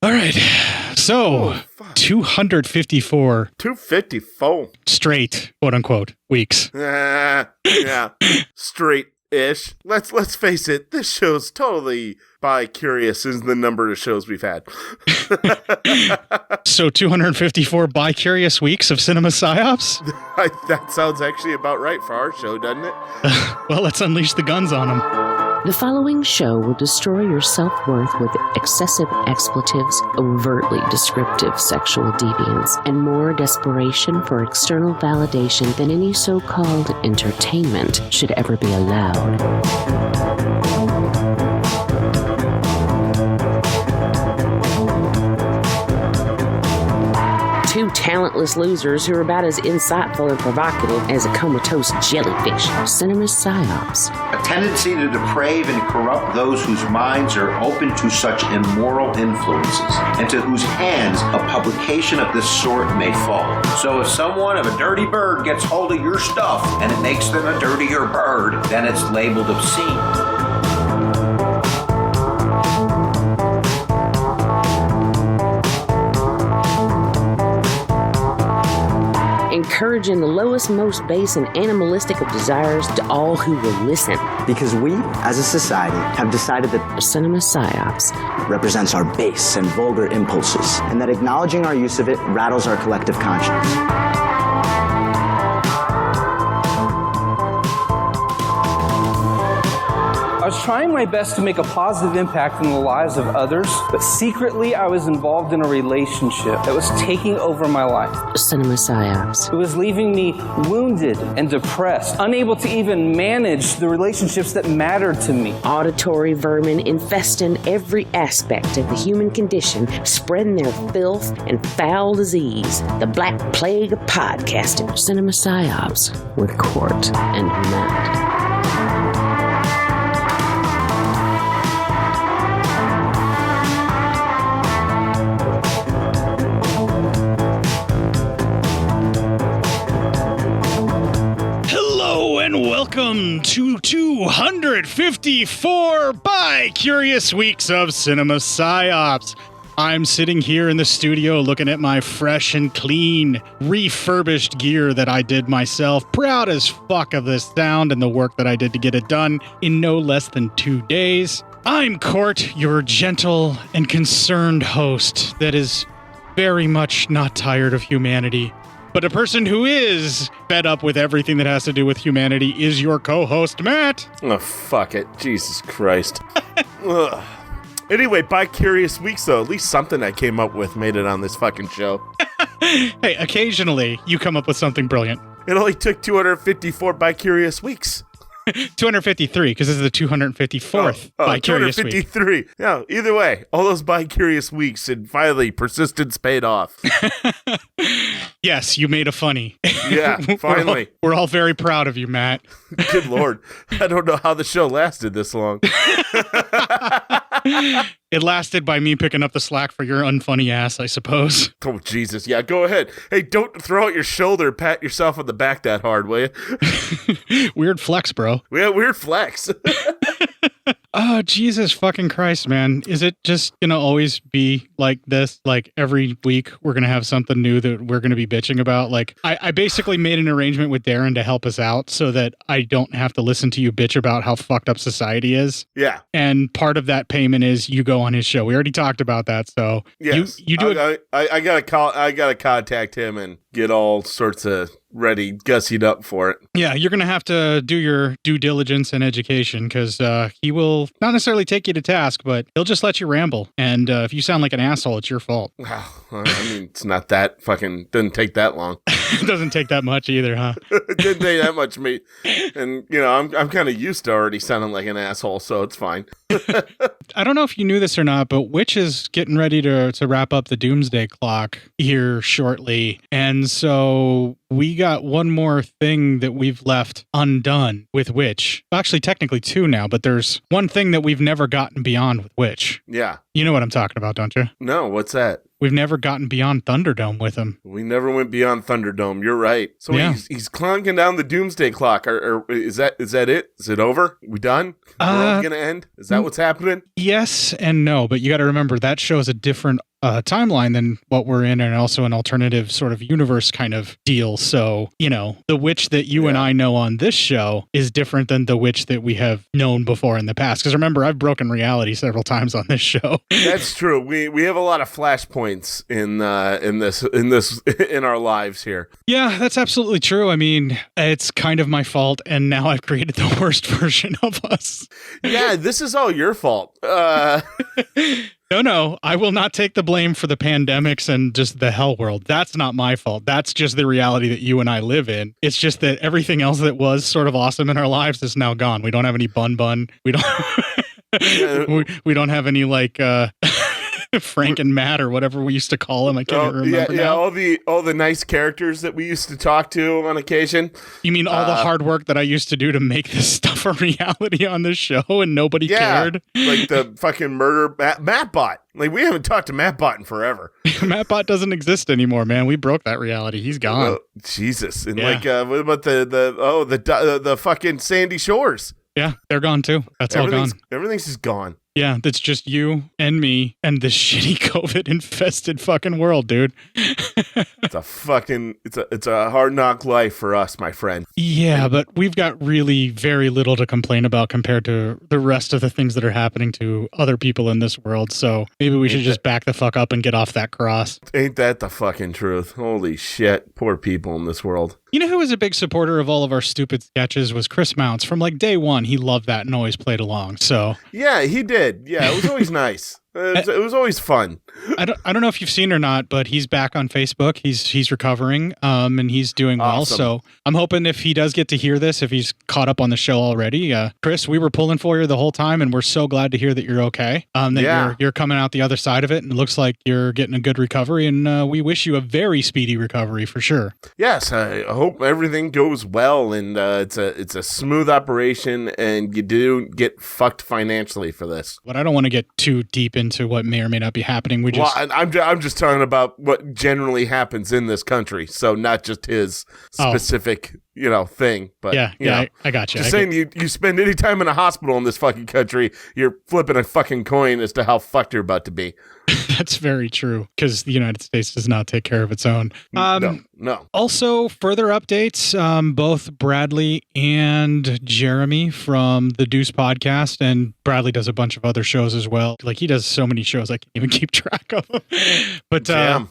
All right. So, 254. 254. Straight, quote unquote, weeks. Yeah. Straight-ish. Let's face it, this show's totally bi-curious is the number of shows we've had. So 254 bi-curious weeks of cinema psyops? That sounds actually about right for our show, doesn't it? Well, let's unleash the guns on them. The following show will destroy your self-worth with excessive expletives, overtly descriptive sexual deviance, and more desperation for external validation than any so-called entertainment should ever be allowed. Two talentless losers who are about as insightful and provocative as a comatose jellyfish. Cinema psyops. A tendency to deprave and corrupt those whose minds are open to such immoral influences, and to whose hands a publication of this sort may fall. So if someone of a dirty bird gets hold of your stuff, and it makes them a dirtier bird, then it's labeled obscene. Encouraging the lowest, most base, and animalistic of desires to all who will listen. Because we, as a society, have decided that cinema psyops represents our base and vulgar impulses, and that acknowledging our use of it rattles our collective conscience. I was trying my best to make a positive impact in the lives of others, but secretly I was involved in a relationship that was taking over my life. Cinema psyops. It was leaving me wounded and depressed, unable to even manage the relationships that mattered to me. Auditory vermin infesting every aspect of the human condition, spreading their filth and foul disease. The Black Plague of podcasting. Cinema psyops with Cort and Matt. Welcome to 254 bi-curious weeks of cinema psyops. I'm sitting here in the studio looking at my fresh and clean, refurbished gear that I did myself. Proud as fuck of this sound and the work that I did to get it done in no less than 2 days. I'm Cort, your gentle and concerned host that is very much not tired of humanity. But a person who is fed up with everything that has to do with humanity is your co-host, Matt. Oh, fuck it. Jesus Christ. Anyway, bi-curious weeks, though. At least something I came up with made it on this fucking show. Hey, occasionally you come up with something brilliant. It only took 254 bi-curious weeks. 253, because this is the 254th bi-curious 253. Week. Yeah, either way, all those bi-curious weeks, and finally, persistence paid off. Yes, you made a funny. Yeah, finally. We're all very proud of you, Matt. Good Lord. I don't know how the show lasted this long. It lasted by me picking up the slack for your unfunny ass, I suppose. Oh, Jesus. Yeah, go ahead. Hey, don't throw out your shoulder, pat yourself on the back that hard, will you? Weird flex, bro. Yeah, weird flex. Oh, Jesus fucking Christ, man. Is it just going to always be like this? Like every week we're going to have something new that we're going to be bitching about? Like I basically made an arrangement with Darren to help us out so that I don't have to listen to you bitch about how fucked up society is. Yeah. And part of that payment is you go on his show. We already talked about that. So yes. you do it. I gotta contact him and get all sorts of ready, gussied up for it. Yeah, you're going to have to do your due diligence and education because he will not necessarily take you to task, but he'll just let you ramble. And if you sound like an asshole, it's your fault. I mean, it's not that fucking, doesn't take that long. It doesn't take that much either, huh? It didn't take that much, mate. And, you know, I'm kind of used to already sounding like an asshole, so it's fine. I don't know if you knew this or not, but Witch is getting ready to wrap up the Doomsday Clock here shortly. And so we got one more thing that we've left undone with Witch. Actually, technically two now, but there's one thing that we've never gotten beyond with Witch. Yeah. You know what I'm talking about, don't you? No, what's that? We've never gotten beyond Thunderdome with him. We never went beyond Thunderdome. You're right. So yeah. he's clonking down the Doomsday Clock. Or is that it? Is it over? We done? We're all gonna end? Is that what's happening? Yes and no, but you got to remember that show is a different timeline than what we're in, and also an alternative sort of universe kind of deal. So, the witch that you and I know on this show is different than the witch that we have known before in the past. Because remember, I've broken reality several times on this show. That's true. We have a lot of flashpoints in our lives here. Yeah, that's absolutely true. I mean, it's kind of my fault, and now I've created the worst version of us. Yeah, this is all your fault. No, I will not take the blame for the pandemics and just the hell world. That's not my fault. That's just the reality that you and I live in. It's just that everything else that was sort of awesome in our lives is now gone. We don't have any bun. We don't. we don't have any like Frank and Matt or whatever we used to call him. I can't remember. Yeah, now. all the nice characters that we used to talk to on occasion. You mean all the hard work that I used to do to make this stuff a reality on this show and nobody cared? Like the fucking murder Mattbot. Like, we haven't talked to Mattbot in forever. Mattbot doesn't exist anymore, man. We broke that reality. He's gone. Oh, Jesus. And what about the fucking Sandy Shores? Yeah, they're gone too. That's all gone. Everything's just gone. Yeah, that's just you and me and this shitty COVID-infested fucking world, dude. It's a hard knock life for us, my friend. Yeah, but we've got really very little to complain about compared to the rest of the things that are happening to other people in this world. So maybe we should just back the fuck up and get off that cross. Ain't that the fucking truth? Holy shit. Poor people in this world. You know who was a big supporter of all of our stupid sketches was Chris Mounts. From like day one, he loved that and always played along. So yeah, he did. Yeah, it was always nice. It was always fun. I don't know if you've seen or not, but he's back on Facebook. He's recovering, and he's doing well. Awesome. So I'm hoping if he does get to hear this, if he's caught up on the show already, Chris, we were pulling for you the whole time, and we're so glad to hear that you're okay. You're coming out the other side of it, and it looks like you're getting a good recovery. And we wish you a very speedy recovery for sure. Yes, I hope everything goes well, and it's a smooth operation, and you do get fucked financially for this. But I don't want to get too deep into what may or may not be happening. I'm just talking about what generally happens in this country, so not just his specific thing. But I got you. Just saying, you spend any time in a hospital in this fucking country, you're flipping a fucking coin as to how fucked you're about to be. That's very true, because the United States does not take care of its own. No. Also, further updates, both Bradley and Jeremy from the Deuce podcast, and Bradley does a bunch of other shows as well. Like, he does so many shows, I can't even keep track of them. But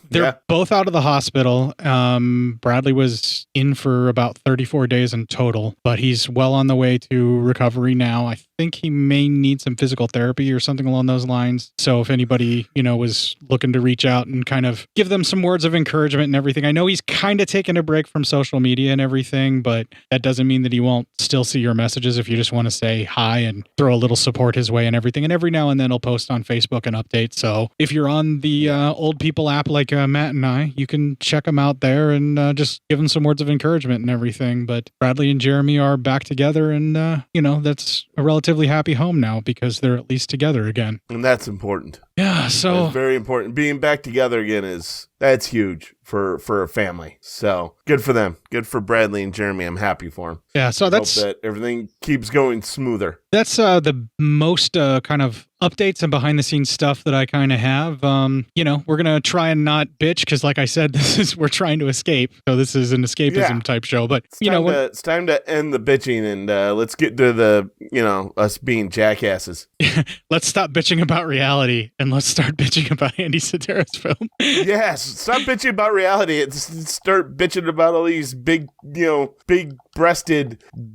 they're both out of the hospital. Bradley was in for about 34 days in total, but he's well on the way to recovery now. I think he may need some physical therapy or something along those lines. So if anybody, was looking to reach out and kind of give them some words of encouragement and everything. I know he's kind of taken a break from social media and everything, but that doesn't mean that he won't still see your messages if you just want to say hi and throw a little support his way and everything. And every now and then he'll post on Facebook an update. So if you're on the old people app like Matt and I, you can check him out there and just give him some words of encouragement and everything. But Bradley and Jeremy are back together, and that's a relatively happy home now because they're at least together again. And that's important. Yeah, so that's very important. Being back together again that's huge for a family. So good for them. Good for Bradley and Jeremy. I'm happy for them. Yeah, so hope that everything keeps going smoother. That's the most kind of updates and behind the scenes stuff that I kind of have. We're gonna try and not bitch because, like I said, we're trying to escape. So this is an escapism type show. But it's time to end the bitching and let's get to the us being jackasses. Let's stop bitching about reality and let's start bitching about Andy Sedaris' film. Yes. Stop bitching about reality and start bitching about all these big-breasted,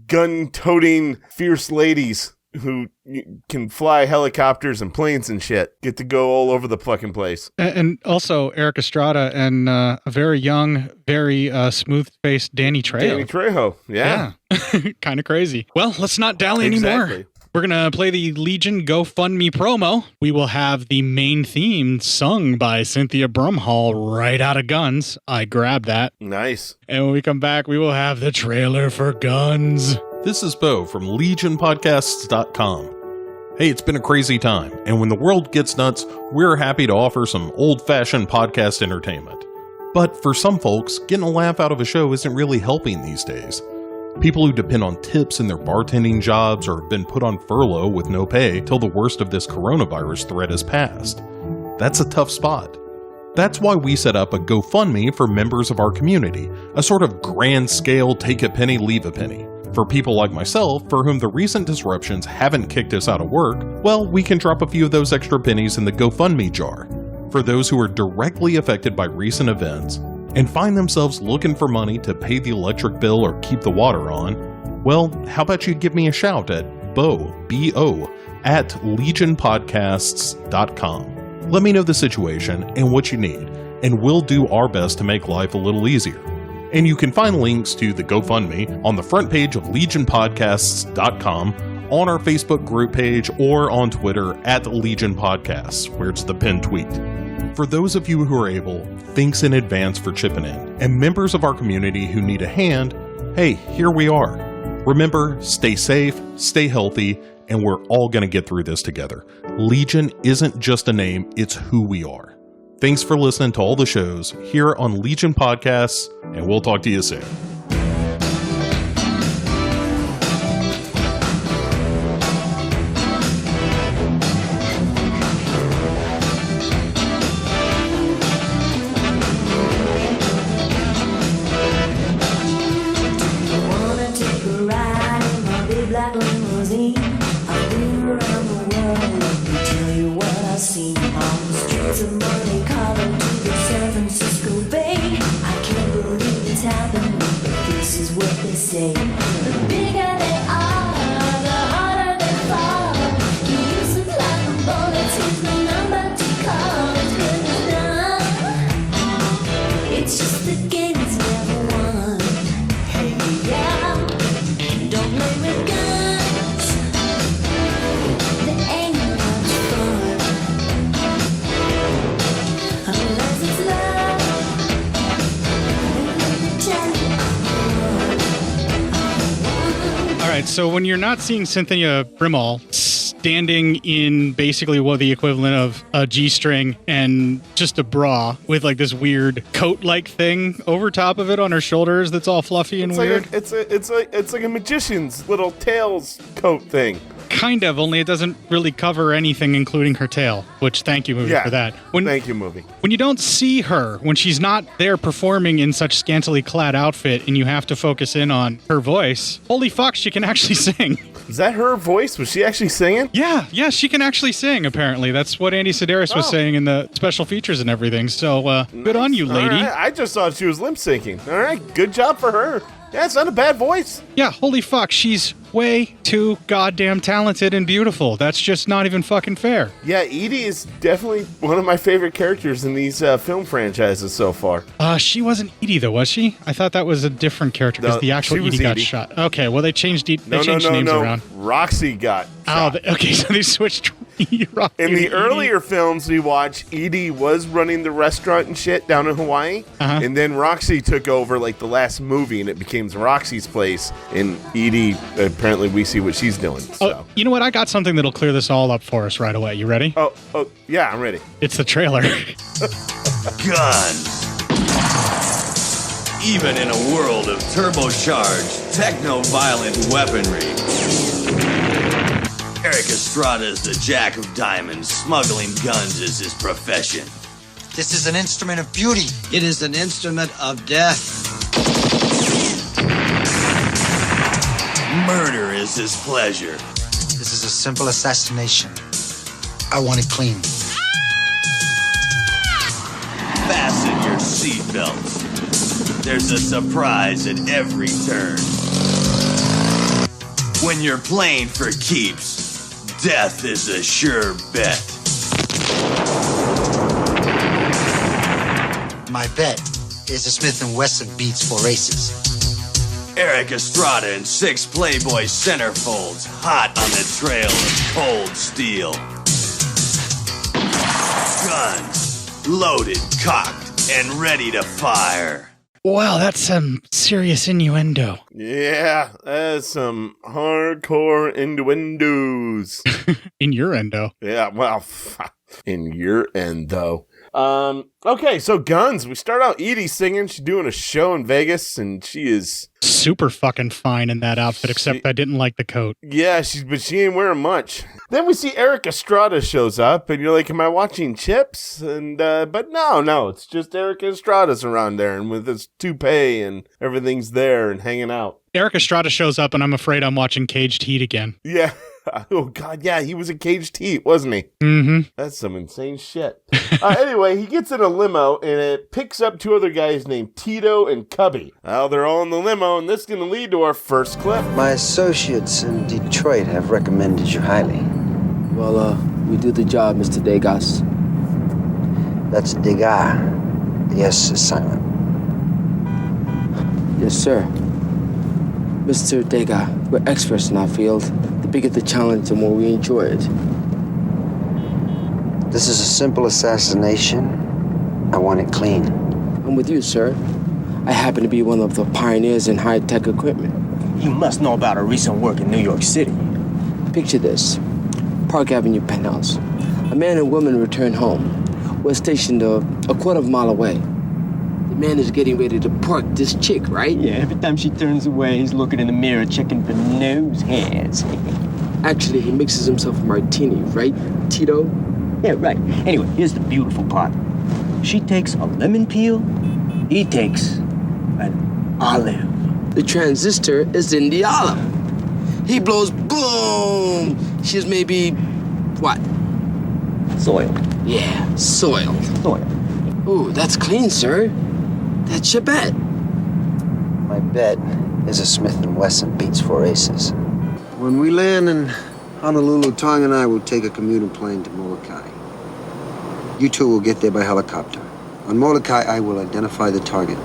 gun-toting, fierce ladies who can fly helicopters and planes and shit. Get to go all over the fucking place. And also Erik Estrada and a very young, very smooth-faced Danny Trejo. Danny Trejo, yeah. Kind of crazy. Well, let's not dally anymore. We're going to play the Legion GoFundMe promo. We will have the main theme sung by Cynthia Brimhall right out of Guns. I grabbed that. Nice. And when we come back, we will have the trailer for Guns. This is Bo from LegionPodcasts.com. Hey, it's been a crazy time, and when the world gets nuts, we're happy to offer some old-fashioned podcast entertainment. But for some folks, getting a laugh out of a show isn't really helping these days. People who depend on tips in their bartending jobs or have been put on furlough with no pay till the worst of this coronavirus threat has passed. That's a tough spot. That's why we set up a GoFundMe for members of our community, a sort of grand scale take a penny, leave a penny. For people like myself, for whom the recent disruptions haven't kicked us out of work, well, we can drop a few of those extra pennies in the GoFundMe jar. For those who are directly affected by recent events and find themselves looking for money to pay the electric bill or keep the water on, well, how about you give me a shout at B-O, at legionpodcasts.com. Let me know the situation and what you need, and we'll do our best to make life a little easier. And you can find links to the GoFundMe on the front page of legionpodcasts.com, on our Facebook group page, or on Twitter at Legion Podcasts, where it's the pinned tweet. For those of you who are able, thanks in advance for chipping in. And members of our community who need a hand, hey, here we are. Remember, stay safe, stay healthy, and we're all going to get through this together. Legion isn't just a name, it's who we are. Thanks for listening to all the shows here on Legion Podcasts, and we'll talk to you soon. So when you're not seeing Cynthia Brimhall standing in basically what the equivalent of a G-string and just a bra with like this weird coat-like thing over top of it on her shoulders that's all fluffy and weird. It's like a magician's little tails coat thing. Kind of, only it doesn't really cover anything, including her tail, which thank you, movie, for that. Thank you, movie. When you don't see her, when she's not there performing in such scantily clad outfit and you have to focus in on her voice, holy fuck, she can actually sing. Is that her voice? Was she actually singing? Yeah, she can actually sing, apparently. That's what Andy Sedaris was saying in the special features and everything, so nice. Good on you, lady. Right. I just thought she was lip syncing. All right, good job for her. Yeah, it's not a bad voice. Yeah, holy fuck, she's way too goddamn talented and beautiful. That's just not even fucking fair. Yeah, Edie is definitely one of my favorite characters in these film franchises so far. She wasn't Edie, though, was she? I thought that was a different character because the actual Edie got shot. Okay, well, they changed names around. Roxy got shot. Okay, so they switched. In the earlier films we watched, Edie was running the restaurant and shit down in Hawaii, and then Roxy took over like the last movie, and it became Roxy's place, and Edie, apparently we see what she's doing. So. Oh, you know what? I got something that'll clear this all up for us right away. You ready? Oh, yeah, I'm ready. It's the trailer. Guns. Even in a world of turbocharged, techno-violent weaponry, Erik Estrada is the jack of diamonds. Smuggling guns is his profession. This is an instrument of beauty. It is an instrument of death. Murder is his pleasure. This is a simple assassination. I want it clean. Fasten your seatbelts. There's a surprise at every turn. When you're playing for keeps, death is a sure bet. My bet is a Smith & Wesson beats for races. Erik Estrada and 6 Playboy centerfolds, hot on the trail of cold steel. Guns, loaded, cocked, and ready to fire. Wow, that's some serious innuendo. Yeah, that's some hardcore innuendos. In your endo. Yeah, well, in your endo. Okay, so guns. We start out Edie singing. She's doing a show in Vegas, and she is super fucking fine in that outfit, except I didn't like the coat. Yeah, but she ain't wearing much. Then we see Erik Estrada shows up, and you're like, am I watching Chips? And but no, it's just Erik Estrada's around there, and with his toupee and everything's there and hanging out. Erik Estrada shows up, and I'm afraid I'm watching Caged Heat again. Yeah. Oh, God, yeah, he was a Caged Heat, wasn't he? Mm-hmm. That's some insane shit. Anyway, he gets in a limo, and it picks up two other guys named Tito and Cubby. Well, they're all in the limo, and this is going to lead to our first clip. My associates in Detroit have recommended you highly. Well, we do the job, Mr. Degas. That's Degas. The S is silent. Yes, sir. Mr. Degas, we're experts in our field. The bigger the challenge, the more we enjoy it. This is a simple assassination. I want it clean. I'm with you, sir. I happen to be one of the pioneers in high-tech equipment. You must know about our recent work in New York City. Picture this. Park Avenue penthouse. A man and woman return home. We're stationed a quarter of a mile away. The man is getting ready to park this chick, right? Yeah, every time she turns away, he's looking in the mirror checking for nose hairs. Actually, he mixes himself a martini, right, Tito? Yeah, right. Anyway, here's the beautiful part. She takes a lemon peel, he takes an olive. The transistor is in the olive. He blows boom! She's maybe, what? Soiled. Yeah, soiled. Ooh, that's clean, sir. That's your bet. My bet is a Smith & Wesson beats 4 aces. When we land in Honolulu, Tong and I will take a commuter plane to Molokai. You two will get there by helicopter. On Molokai, I will identify the target.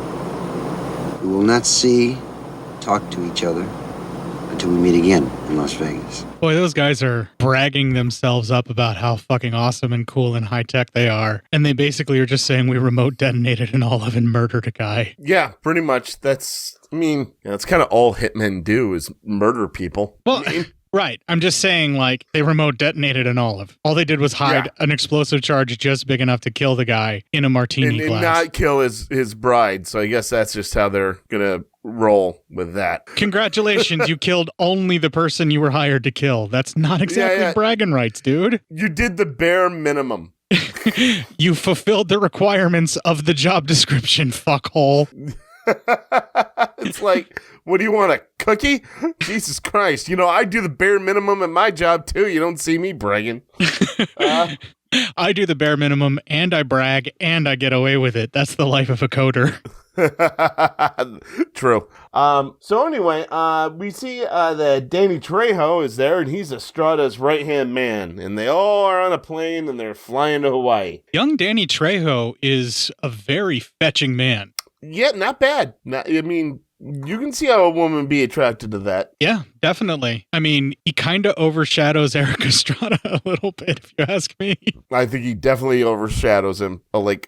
We will not see, talk to each other until we meet again in Las Vegas. Boy, those guys are bragging themselves up about how fucking awesome and cool and high-tech they are. And they basically are just saying we remote detonated an olive and murdered a guy. Yeah, pretty much. That's kind of all hitmen do is murder people. Well, right. I'm just saying, like, they remote detonated an olive. All they did was hide an explosive charge just big enough to kill the guy in a martini glass. And not kill his bride. So I guess that's just how they're going to roll with that. Congratulations, you killed only the person you were hired to kill. That's not exactly bragging rights, dude. You did the bare minimum. You fulfilled the requirements of the job description, fuckhole. It's like, what do you want, a cookie? Jesus Christ. I do the bare minimum at my job too. You don't see me bragging. I do the bare minimum and I brag and I get away with it. That's the life of a coder. True. So anyway, we see that Danny Trejo is there, and he's Estrada's right-hand man, and they all are on a plane, and they're flying to Hawaii. Young Danny Trejo is a very fetching man. Yeah, not bad. You can see how a woman would be attracted to that. Yeah, definitely. I mean, he kind of overshadows Erik Estrada a little bit, if you ask me. I think he definitely overshadows him,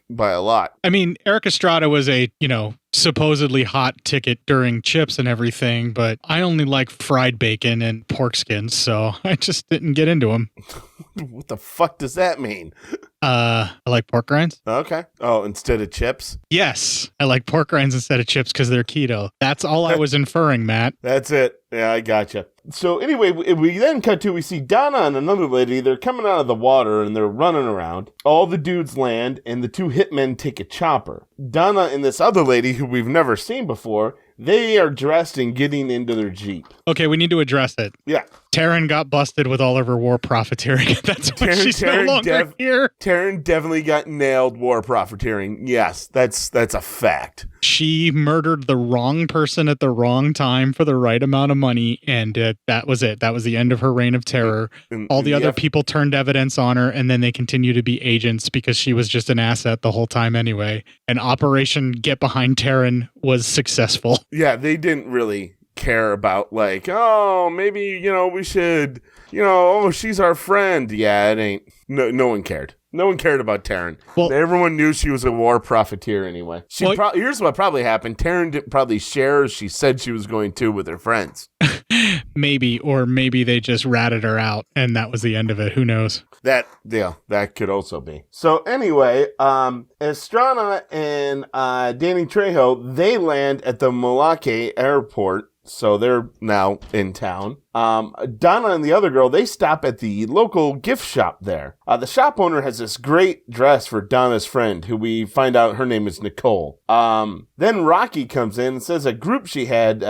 by a lot. I mean, Erik Estrada was a, supposedly hot ticket during Chips and everything, but I only like fried bacon and pork skins, so I just didn't get into him. What the fuck does that mean? I like pork rinds. Okay. Oh, instead of chips? Yes, I like pork rinds instead of chips because they're keto. That's all I was inferring, Matt. That's it. Yeah, I gotcha. So anyway, we then cut to, we see Donna and another lady. They're coming out of the water and they're running around. All the dudes land and the two hitmen take a chopper. Donna and this other lady who we've never seen before, they are dressed and getting into their Jeep. Okay, we need to address it. Yeah. Taryn got busted with all of her war profiteering. That's why she's no longer here. Taryn definitely got nailed war profiteering. Yes, that's a fact. She murdered the wrong person at the wrong time for the right amount of money, and that was it. That was the end of her reign of terror. All the other people turned evidence on her, and then they continue to be agents because she was just an asset the whole time anyway. And Operation Get Behind Taryn was successful. Yeah, they didn't really care about maybe, we should, she's our friend. Yeah, it ain't. No one cared. No one cared about Taryn. Well, everyone knew she was a war profiteer anyway. Here's what probably happened. Taryn didn't probably share as she said she was going to with her friends. Maybe they just ratted her out and that was the end of it. Who knows? That could also be. So anyway, Estrada and Danny Trejo, they land at the Molake airport. So they're now in town. Donna and the other girl, they stop at the local gift shop there. The shop owner has this great dress for Donna's friend, who we find out her name is Nicole. Then Rocky comes in and says a group she had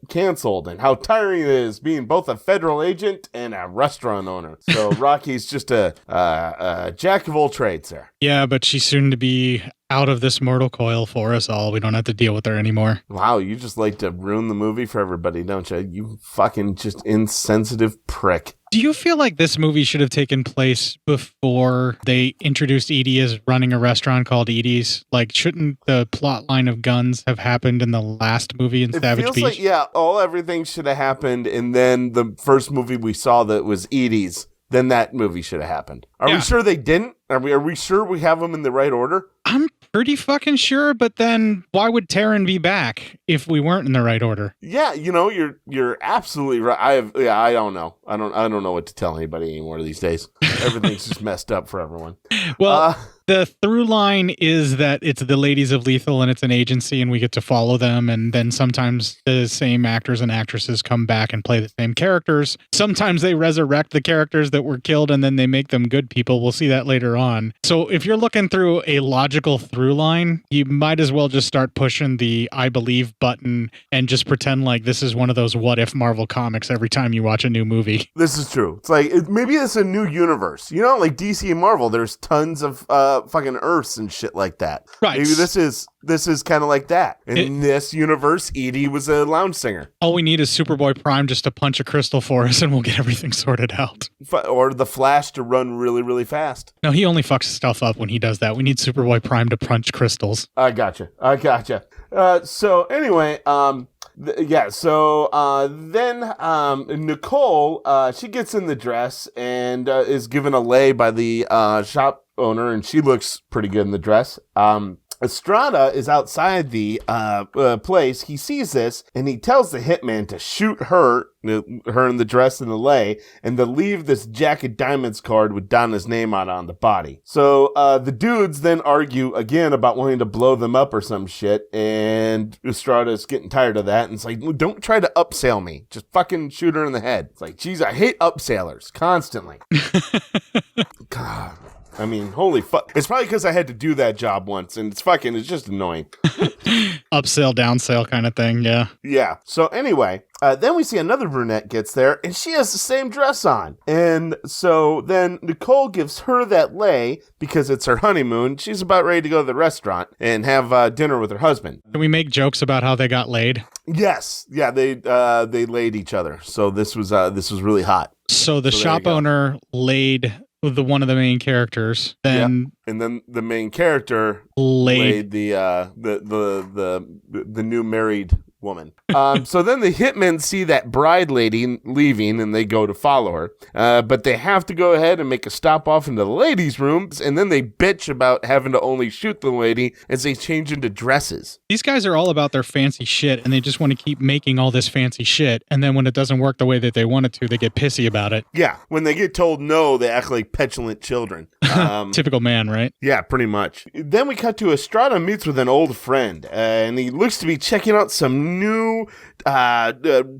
canceled and how tiring it is being both a federal agent and a restaurant owner. So Rocky's just a jack of all trades there. Yeah, but she's soon to be out of this mortal coil for us all. We don't have to deal with her anymore. Wow, you just like to ruin the movie for everybody, don't you? You fucking just insensitive prick. Do you feel like this movie should have taken place before they introduced Edie as running a restaurant called Edie's? Like, shouldn't the plot line of Guns have happened in the last movie in Savage Beach? Like, yeah, everything should have happened, and then the first movie we saw that was Edie's, then that movie should have happened. Are we sure they didn't? Are we sure we have them in the right order? I'm pretty fucking sure, but then why would Taryn be back if we weren't in the right order? Yeah, you're absolutely right. I don't know. I don't know what to tell anybody anymore these days. Everything's just messed up for everyone. Well, the through line is that it's the Ladies of Lethal and it's an agency and we get to follow them, and then sometimes the same actors and actresses come back and play the same characters. Sometimes they resurrect the characters that were killed and then they make them good people. We'll see that later on. So if you're looking through a logical through line, you might as well just start pushing the I believe button and just pretend like this is one of those what if Marvel comics every time you watch a new movie. This is true. It's like, maybe it's a new universe. You know, like DC and Marvel, there's tons of fucking Earths and shit like that. Right. Maybe this is kind of like that. In this universe, Edie was a lounge singer. All we need is Superboy Prime just to punch a crystal for us and we'll get everything sorted out. Or the Flash to run really, really fast. No, he only fucks stuff up when he does that. We need Superboy Prime to punch crystals. I gotcha. So anyway, then Nicole, she gets in the dress and is given a lay by the shop owner, and she looks pretty good in the dress. Estrada is outside the place. He sees this, and he tells the hitman to shoot her in the dress and the lay, and to leave this Jack of Diamonds card with Donna's name on the body. So the dudes then argue again about wanting to blow them up or some shit, and Estrada's getting tired of that, and it's like, don't try to upsell me. Just fucking shoot her in the head. It's like, geez, I hate upsailers constantly. God. I mean, holy fuck. It's probably because I had to do that job once, and it's just annoying. Upsell, downsell kind of thing, yeah. Yeah. So anyway, then we see another brunette gets there, and she has the same dress on. And so then Nicole gives her that lay because it's her honeymoon. She's about ready to go to the restaurant and have dinner with her husband. Can we make jokes about how they got laid? Yes. Yeah, they laid each other. So this was really hot. So the shop owner laid with one of the main characters, then and then the main character laid the new married woman. So then the hitmen see that bride lady leaving and they go to follow her. But they have to go ahead and make a stop off into the ladies' rooms, and then they bitch about having to only shoot the lady as they change into dresses. These guys are all about their fancy shit, and they just want to keep making all this fancy shit. And then when it doesn't work the way that they want it to, they get pissy about it. Yeah. When they get told no, they act like petulant children. Typical man, right? Yeah, pretty much. Then we cut to Estrada meets with an old friend, and he looks to be checking out some new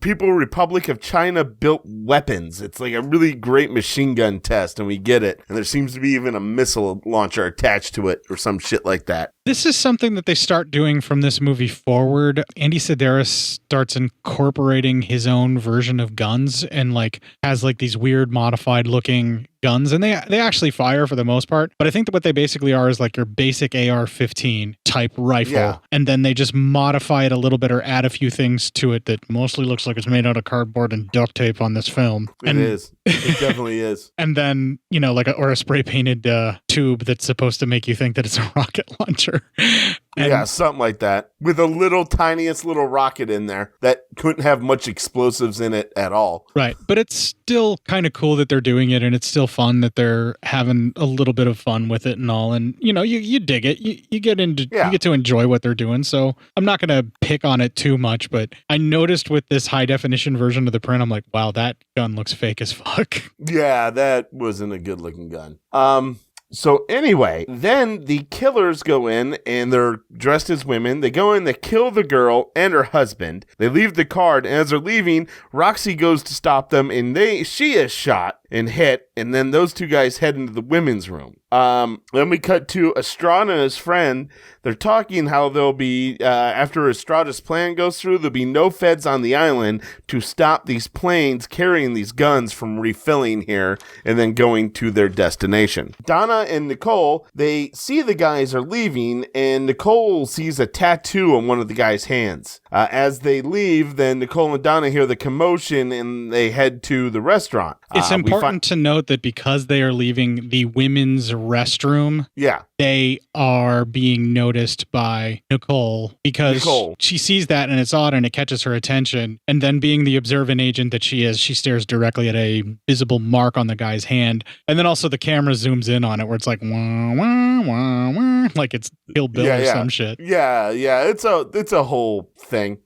People Republic of China built weapons. It's like a really great machine gun test, and we get it. And there seems to be even a missile launcher attached to it or some shit like that. This is something that they start doing from this movie forward. Andy Sedaris starts incorporating his own version of guns and has these weird modified looking guns, and they actually fire for the most part. But I think that what they basically are is your basic AR-15 type rifle, and then they just modify it a little bit or add a few things to it that mostly looks like it's made out of cardboard and duct tape on this film. It is. It definitely is. And then or a spray painted tube that's supposed to make you think that it's a rocket launcher. Yeah, something like that. With a little tiniest little rocket in there that couldn't have much explosives in it at all. Right. But it's still kind of cool that they're doing it, and it's still fun that they're having a little bit of fun with it and all. And, you know, you dig it. You get to enjoy what they're doing. So I'm not going to pick on it too much, but I noticed with this high definition version of the print, I'm like, wow, that gun looks fake as fuck. Yeah, that wasn't a good looking gun. So anyway, then the killers go in and they're dressed as women. They go in, they kill the girl and her husband. They leave the card, and as they're leaving, Roxy goes to stop them, and she is shot and hit, and then those two guys head into the women's room. Then we cut to Estrada and his friend. They're talking how there'll be, after Estrada's plan goes through, there'll be no feds on the island to stop these planes carrying these guns from refilling here and then going to their destination. Donna and Nicole, they see the guys are leaving, and Nicole sees a tattoo on one of the guys' hands. As they leave, then Nicole and Donna hear the commotion, and they head to the restaurant. It's important to note that because they are leaving the women's restroom, they are being noticed by Nicole because she sees that and it's odd and it catches her attention. And then being the observant agent that she is, she stares directly at a visible mark on the guy's hand. And then also the camera zooms in on it where it's like, wah, wah, wah, wah, like it's Kill Bill or some shit. Yeah, it's a whole thing.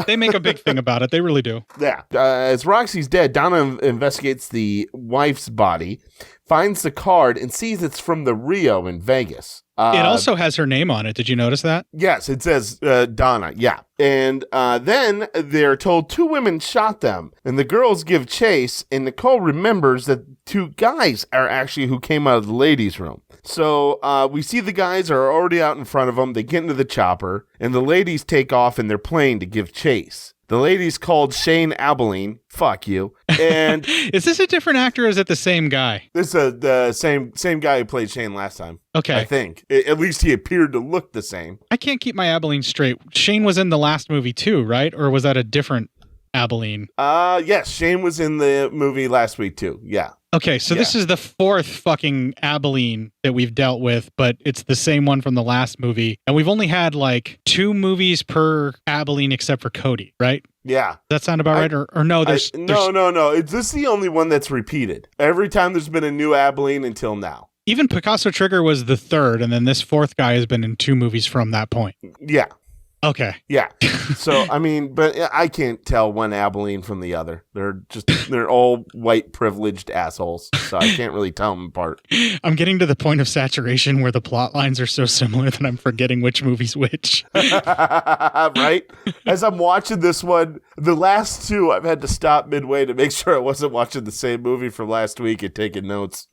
They make a big thing about it. They really do. Yeah. As Roxy's dead, Donna investigates the wife's body, finds the card, and sees it's from the Rio in Vegas. It also has her name on it. Did you notice that? Yes, it says Donna. Yeah. And then they're told two women shot them, and the girls give chase, and Nicole remembers that two guys are actually who came out of the ladies' room. So we see the guys are already out in front of them. They get into the chopper, and the ladies take off in their plane to give chase. The lady's called Shane Abilene. Fuck you. And is this a different actor or is it the same guy? This is the same guy who played Shane last time. Okay. I think. At least he appeared to look the same. I can't keep my Abilene straight. Shane was in the last movie too, right? Or was that a different Abilene? Yes, Shane was in the movie last week too. Yeah. Okay, so this is the fourth fucking Abilene that we've dealt with, but it's the same one from the last movie. And we've only had like 2 movies per Abilene except for Cody, right? Yeah. Does that sound about right? Or no, there's... No. Is this the only one that's repeated? Every time there's been a new Abilene until now. Even Picasso Trigger was the third, and then this fourth guy has been in 2 movies from that point. Yeah. Okay. Yeah. So, I mean, but I can't tell one Abilene from the other. They're all white privileged assholes. So I can't really tell them apart. I'm getting to the point of saturation where the plot lines are so similar that I'm forgetting which movie's which. Right? As I'm watching this one, the last 2, I've had to stop midway to make sure I wasn't watching the same movie from last week and taking notes.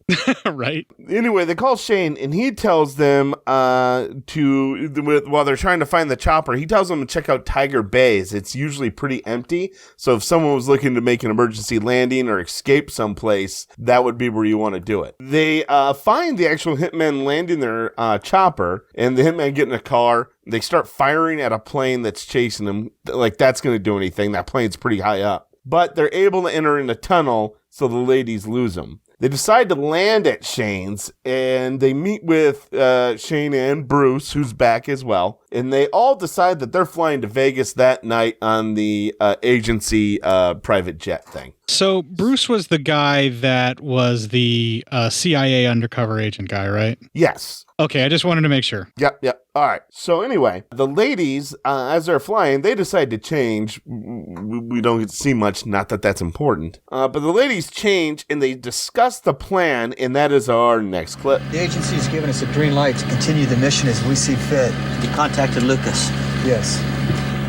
Right. Anyway, they call Shane and he tells them while they're trying to find the chopper, he tells them to check out Tiger Bays. It's usually pretty empty. So if someone was looking to make an emergency landing or escape someplace, that would be where you want to do it. They find the actual hitmen landing their chopper, and the hitmen get in a car. They start firing at a plane that's chasing them. Like, that's going to do anything. That plane's pretty high up. But they're able to enter in a tunnel, so the ladies lose them. They decide to land at Shane's, and they meet with Shane and Bruce, who's back as well. And they all decide that they're flying to Vegas that night on the agency private jet thing. So Bruce was the guy that was the CIA undercover agent guy, right? Yes. Okay, I just wanted to make sure. Yep. All right. So anyway, the ladies, as they're flying, they decide to change. We don't get to see much, not that that's important. But the ladies change, and they discuss the plan, and that is our next clip. The agency has given us a green light to continue the mission as we see fit. You contacted Lucas? Yes.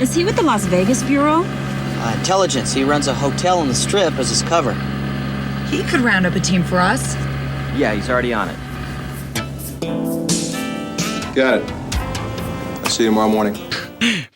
Is he with the Las Vegas Bureau? Intelligence. He runs a hotel on the Strip as his cover. He could round up a team for us. Yeah, he's already on it. Got it. I'll see you tomorrow morning.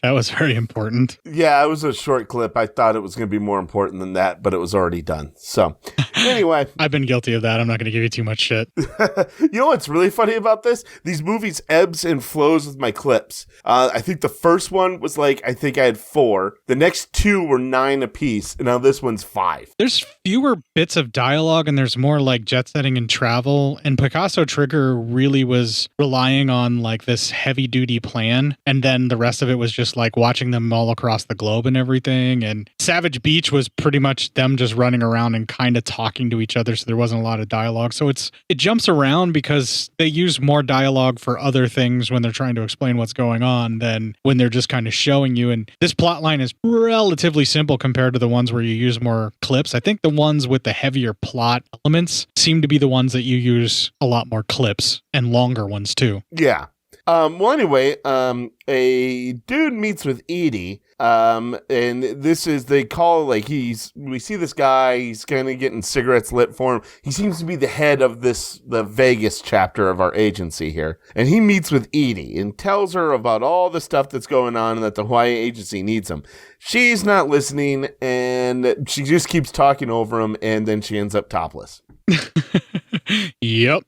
That was very important. Yeah, it was a short clip. I thought it was going to be more important than that, but it was already done. So, anyway. I've been guilty of that. I'm not going to give you too much shit. You know what's really funny about this? These movies ebbs and flows with my clips. I think the first one was I think I had 4. The next 2 were 9 apiece, and now this one's 5. There's fewer bits of dialogue, and there's more jet setting and travel. And Picasso Trigger really was relying on this heavy duty plan, and then the rest of it was just watching them all across the globe and everything. And Savage Beach was pretty much them just running around and kind of talking to each other, so there wasn't a lot of dialogue. So it jumps around because they use more dialogue for other things when they're trying to explain what's going on than when they're just kind of showing you. And this plot line is relatively simple compared to the ones where you use more clips. I think the ones with the heavier plot elements seem to be the ones that you use a lot more clips, and longer ones too. Yeah. Well, anyway, a dude meets with Edie, and this is, they call, we see this guy, he's kind of getting cigarettes lit for him. He seems to be the head of the Vegas chapter of our agency here. And he meets with Edie and tells her about all the stuff that's going on and that the Hawaii agency needs him. She's not listening, and she just keeps talking over him, and then she ends up topless. Yep.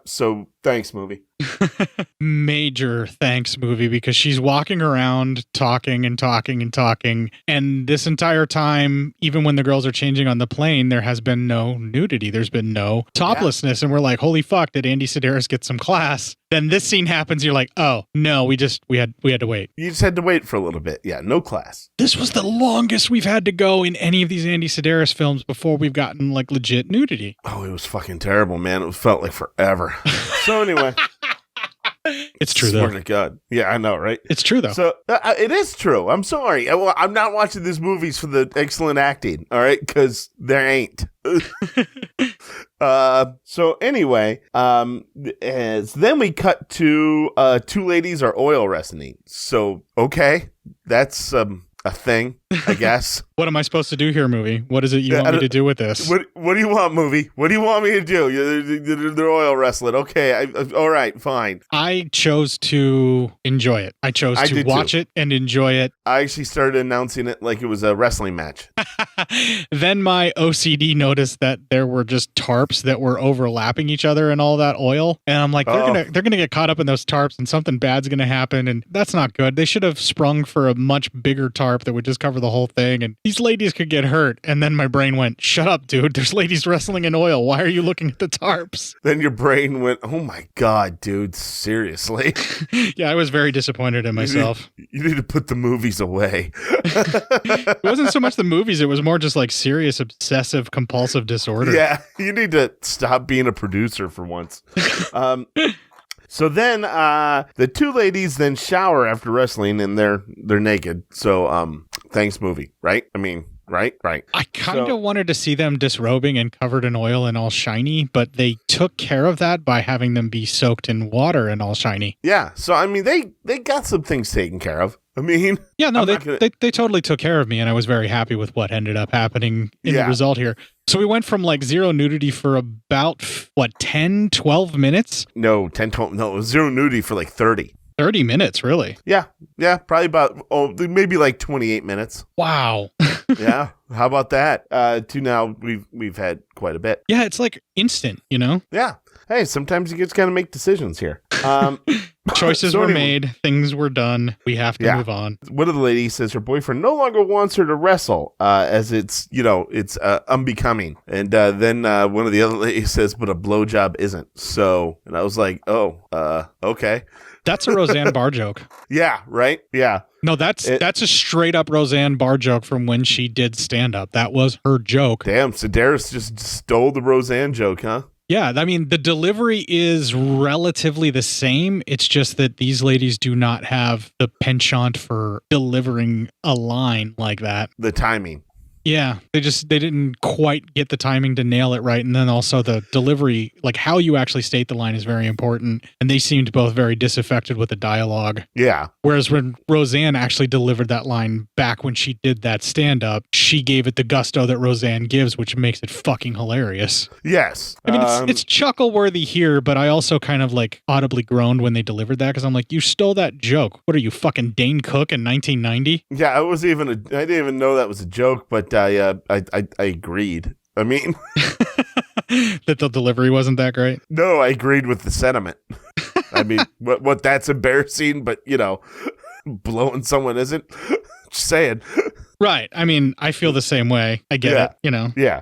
So thanks, movie. Major thanks, movie, because she's walking around talking and talking and talking. And this entire time, even when the girls are changing on the plane, there has been no nudity. There's been no toplessness. Yeah. And we're like, holy fuck, did Andy Sedaris get some class? Then this scene happens. You're like, oh, no, we had to wait. You just had to wait for a little bit. Yeah, no class. This was the longest we've had to go in any of these Andy Sedaris films before we've gotten legit nudity. Oh, it was fucking terrible, man. It felt like forever. So anyway. It's true, though. Swear to God. Yeah, I know, right? It's true, though. So it is true. I'm sorry. I'm not watching these movies for the excellent acting, all right? Because there ain't. So anyway, then we cut to 2 ladies are oil wrestling. So, okay, that's a thing, I guess. What am I supposed to do here, movie? What is it you want me to do with this? What do you want, movie? What do you want me to do? They're oil wrestling. Okay, all right, fine. I chose to enjoy it. I chose to watch it and enjoy it. I actually started announcing it like it was a wrestling match. Then my OCD noticed that there were just tarps that were overlapping each other and all that oil. And I'm like, they're gonna get caught up in those tarps and something bad's gonna happen. And that's not good. They should have sprung for a much bigger tarp that would just cover the whole thing. And these ladies could get hurt. And then my brain went, shut up, dude. There's ladies wrestling in oil. Why are you looking at the tarps? Then your brain went, oh my God, dude, seriously? Yeah, I was very disappointed in myself. You need to put the movies away. It wasn't so much the movies. It was more just serious obsessive compulsive disorder. Yeah, you need to stop being a producer for once. So then the 2 ladies then shower after wrestling, and they're naked. So thanks, movie, right? I mean, right. I kind of wanted to see them disrobing and covered in oil and all shiny, but they took care of that by having them be soaked in water and all shiny. Yeah, so I mean, they got some things taken care of. I mean, yeah, no, they totally took care of me, and I was very happy with what ended up happening in the result here. So we went from zero nudity for about 10, 12 minutes? No, 10, 12, no, it was zero nudity for 30. 30 minutes, really? Yeah, probably about maybe 28 minutes. Wow. Yeah, how about that? To now we've had quite a bit. Yeah, it's instant, you know? Yeah. Hey, sometimes you just gotta make decisions here. Choices were made, things were done. We have to move on. One of the ladies says her boyfriend no longer wants her to wrestle, as it's unbecoming. And then one of the other ladies says, but a blowjob isn't. So, and I was like, okay. That's a Roseanne Barr joke. Yeah, right? Yeah. No, that's a straight up Roseanne Barr joke from when she did stand up. That was her joke. Damn, Sedaris just stole the Roseanne joke, huh? Yeah, I mean, the delivery is relatively the same. It's just that these ladies do not have the penchant for delivering a line like that. The timing. Yeah, they didn't quite get the timing to nail it right. And then also the delivery, like how you actually state the line is very important. And they seemed both very disaffected with the dialogue. Yeah. Whereas when Roseanne actually delivered that line back when she did that stand-up, she gave it the gusto that Roseanne gives, which makes it fucking hilarious. Yes. I mean, it's chuckle-worthy here, but I also kind of like audibly groaned when they delivered that because I'm like, you stole that joke. What are you, fucking Dane Cook in 1990? Yeah, I didn't even know that was a joke, but I agreed. I mean... that the delivery wasn't that great? No, I agreed with the sentiment. I mean, what that's embarrassing, but, you know, blowing someone isn't. Just saying. Right. I mean, I feel the same way. I get it, you know. Yeah.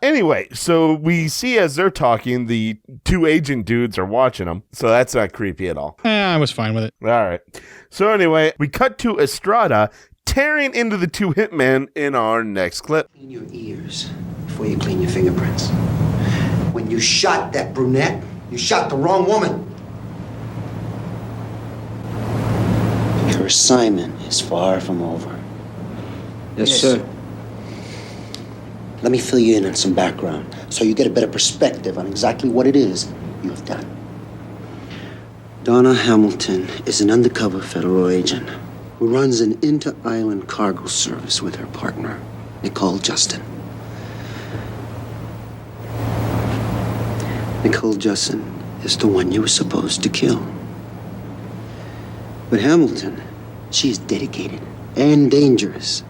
Anyway, so we see as they're talking, the two agent dudes are watching them. So that's not creepy at all. I was fine with it. All right. So anyway, we cut to Estrada tearing into the two hitmen in our next clip. Clean your ears before you clean your fingerprints. When you shot that brunette, you shot the wrong woman. Your assignment is far from over. Yes, sir. Let me fill you in on some background so you get a better perspective on exactly what it is you have done. Donna Hamilton is an undercover federal agent who runs an inter-island cargo service with her partner, Nicole Justin. Nicole Justin is the one you were supposed to kill. But Hamilton, she is dedicated and dangerous.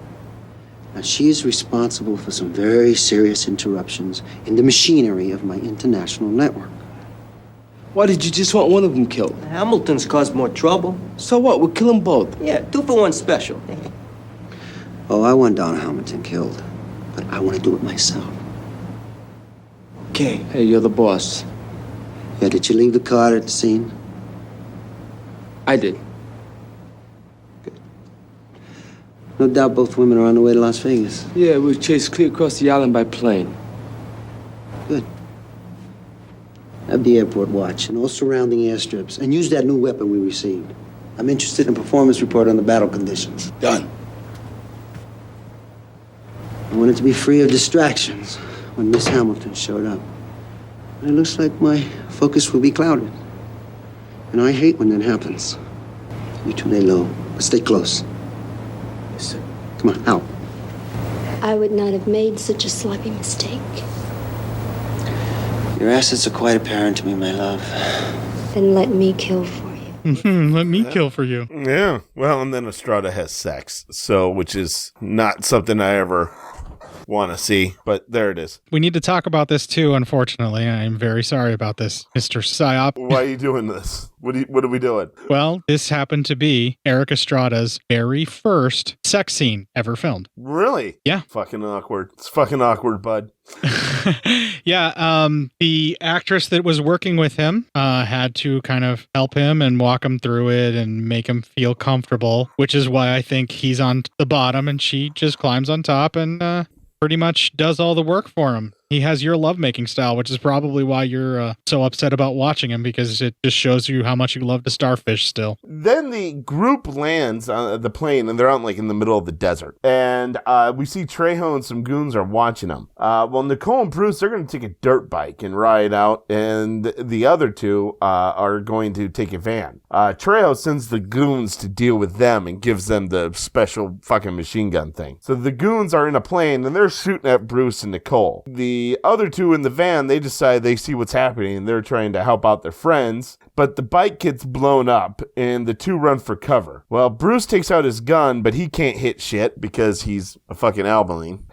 Now, she is responsible for some very serious interruptions in the machinery of my international network. Why did you just want one of them killed? Hamilton's caused more trouble. So what? We'll kill them both. Yeah, 2-for-1 special. Oh, I want Donna Hamilton killed, but I want to do it myself. Okay. Hey, you're the boss. Yeah, did you leave the car at the scene? I did. No doubt both women are on the way to Las Vegas. Yeah, we were chased clear across the island by plane. Good. Have the airport watch and all surrounding airstrips, and use that new weapon we received. I'm interested in a performance report on the battle conditions. Done. I wanted to be free of distractions when Miss Hamilton showed up. And it looks like my focus will be clouded. And I hate when that happens. You two lay low, but stay close. Yes, sir. Come on, out. I would not have made such a sloppy mistake. Your assets are quite apparent to me, my love. Then let me kill for you. Let me kill for you. Yeah. Well, and then Estrada has sex, which is not something I ever want to see, but there it is. We need to talk about this too, unfortunately. I'm very sorry about this, Mr. Psyop. Why are you doing this? What are we doing? Well, this happened to be Erik Estrada's very first sex scene ever filmed. Really? Yeah. Fucking awkward. It's fucking awkward, bud. Yeah. The actress that was working with him had to kind of help him and walk him through it and make him feel comfortable, which is why I think he's on the bottom and she just climbs on top and pretty much does all the work for him. He has your lovemaking style, which is probably why you're so upset about watching him, because it just shows you how much you love the starfish still. Then the group lands on the plane, and they're out like in the middle of the desert. And we see Trejo and some goons are watching them. Well, Nicole and Bruce, they're going to take a dirt bike and ride out, and the other two are going to take a van. Trejo sends the goons to deal with them and gives them the special fucking machine gun thing. So the goons are in a plane, and they're shooting at Bruce and Nicole. The other two in the van, they decide they see what's happening and they're trying to help out their friends, but the bike gets blown up and the two run for cover. Well, Bruce takes out his gun, but he can't hit shit because he's a fucking Albaline.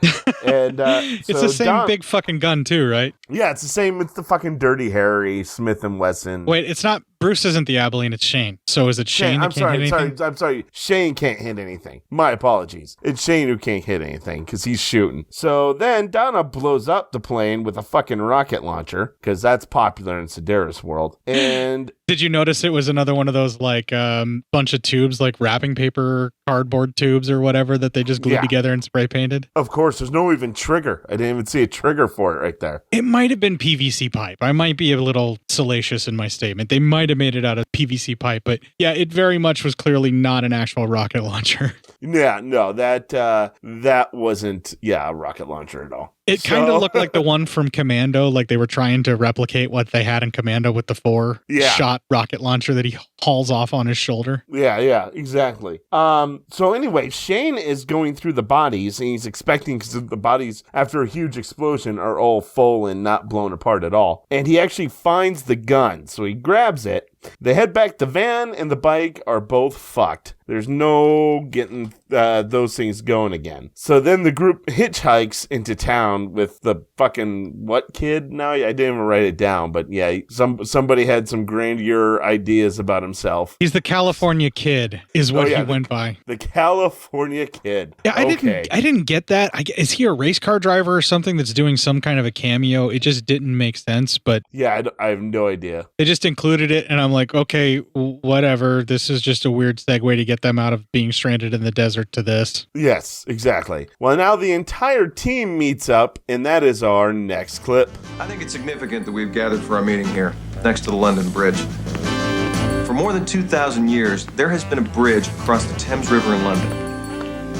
And it's the same big fucking gun too, right? Yeah, it's the same. It's the fucking Dirty Harry Smith & Wesson. Wait, it's not Bruce isn't the Abilene, it's Shane. So is it Shane that can't hit anything? I'm sorry. Shane can't hit anything. My apologies. It's Shane who can't hit anything because he's shooting. So then Donna blows up the plane with a fucking rocket launcher because that's popular in Sedaris world. And did you notice it was another one of those like bunch of tubes, like wrapping paper, cardboard tubes or whatever that they just glued together and spray painted? Of course, there's no even trigger. I didn't even see a trigger for it right there. It might have been PVC pipe. I might be a little salacious in my statement. They might might have made it out of PVC pipe, but yeah, it very much was clearly not an actual rocket launcher. Yeah, no, that wasn't a rocket launcher at all. It kind of looked like the one from Commando, like they were trying to replicate what they had in Commando with the 4-shot rocket launcher that he hauls off on his shoulder. Yeah, exactly. So anyway, Shane is going through the bodies, and he's expecting, because the bodies, after a huge explosion, are all full and not blown apart at all. And he actually finds the gun, so he grabs it. They head back. The van and the bike are both fucked. There's no getting those things going again. So then the group hitchhikes into town with the fucking what kid? Now I didn't even write it down, but yeah, somebody had some grandeur ideas about himself. He's the California Kid, is what he went by. The California Kid. Yeah, I didn't get that. Is he a race car driver or something that's doing some kind of a cameo? It just didn't make sense, but yeah, I have no idea. They just included it, and I'm like, okay, whatever. This is just a weird segue to get them out of being stranded in the desert to this. Yes, exactly. Well, now the entire team meets up, and that is our next clip. I think it's significant that we've gathered for our meeting here, next to the London Bridge. For more than 2,000 years, there has been a bridge across the Thames River in London.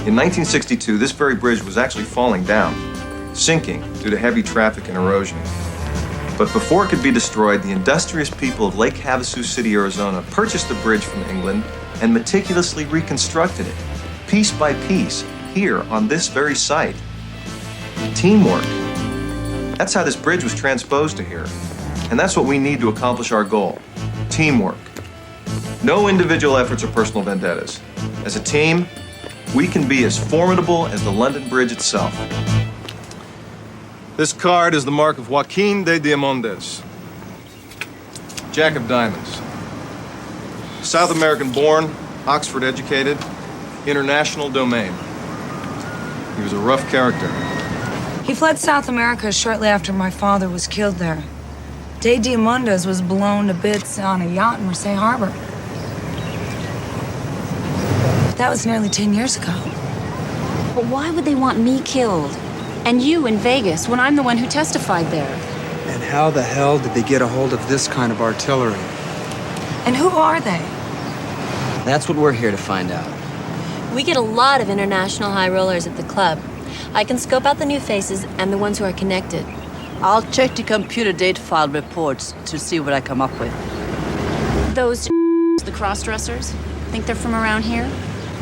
In 1962, this very bridge was actually falling down, sinking due to heavy traffic and erosion. But before it could be destroyed, the industrious people of Lake Havasu City, Arizona, purchased the bridge from England and meticulously reconstructed it, piece by piece, here on this very site. Teamwork. That's how this bridge was transposed to here. And that's what we need to accomplish our goal. Teamwork. No individual efforts or personal vendettas. As a team, we can be as formidable as the London Bridge itself. This card is the mark of Joaquin de Diamondes, Jack of Diamonds. South American born, Oxford educated, international domain. He was a rough character. He fled South America shortly after my father was killed there. De Diamondes was blown to bits on a yacht in Marseille Harbor. That was nearly 10 years ago. But why would they want me killed? And you in Vegas, when I'm the one who testified there? And how the hell did they get a hold of this kind of artillery? And who are they? That's what we're here to find out. We get a lot of international high rollers at the club. I can scope out the new faces and the ones who are connected. I'll check the computer data file reports to see what I come up with. Those the cross-dressers? Think they're from around here?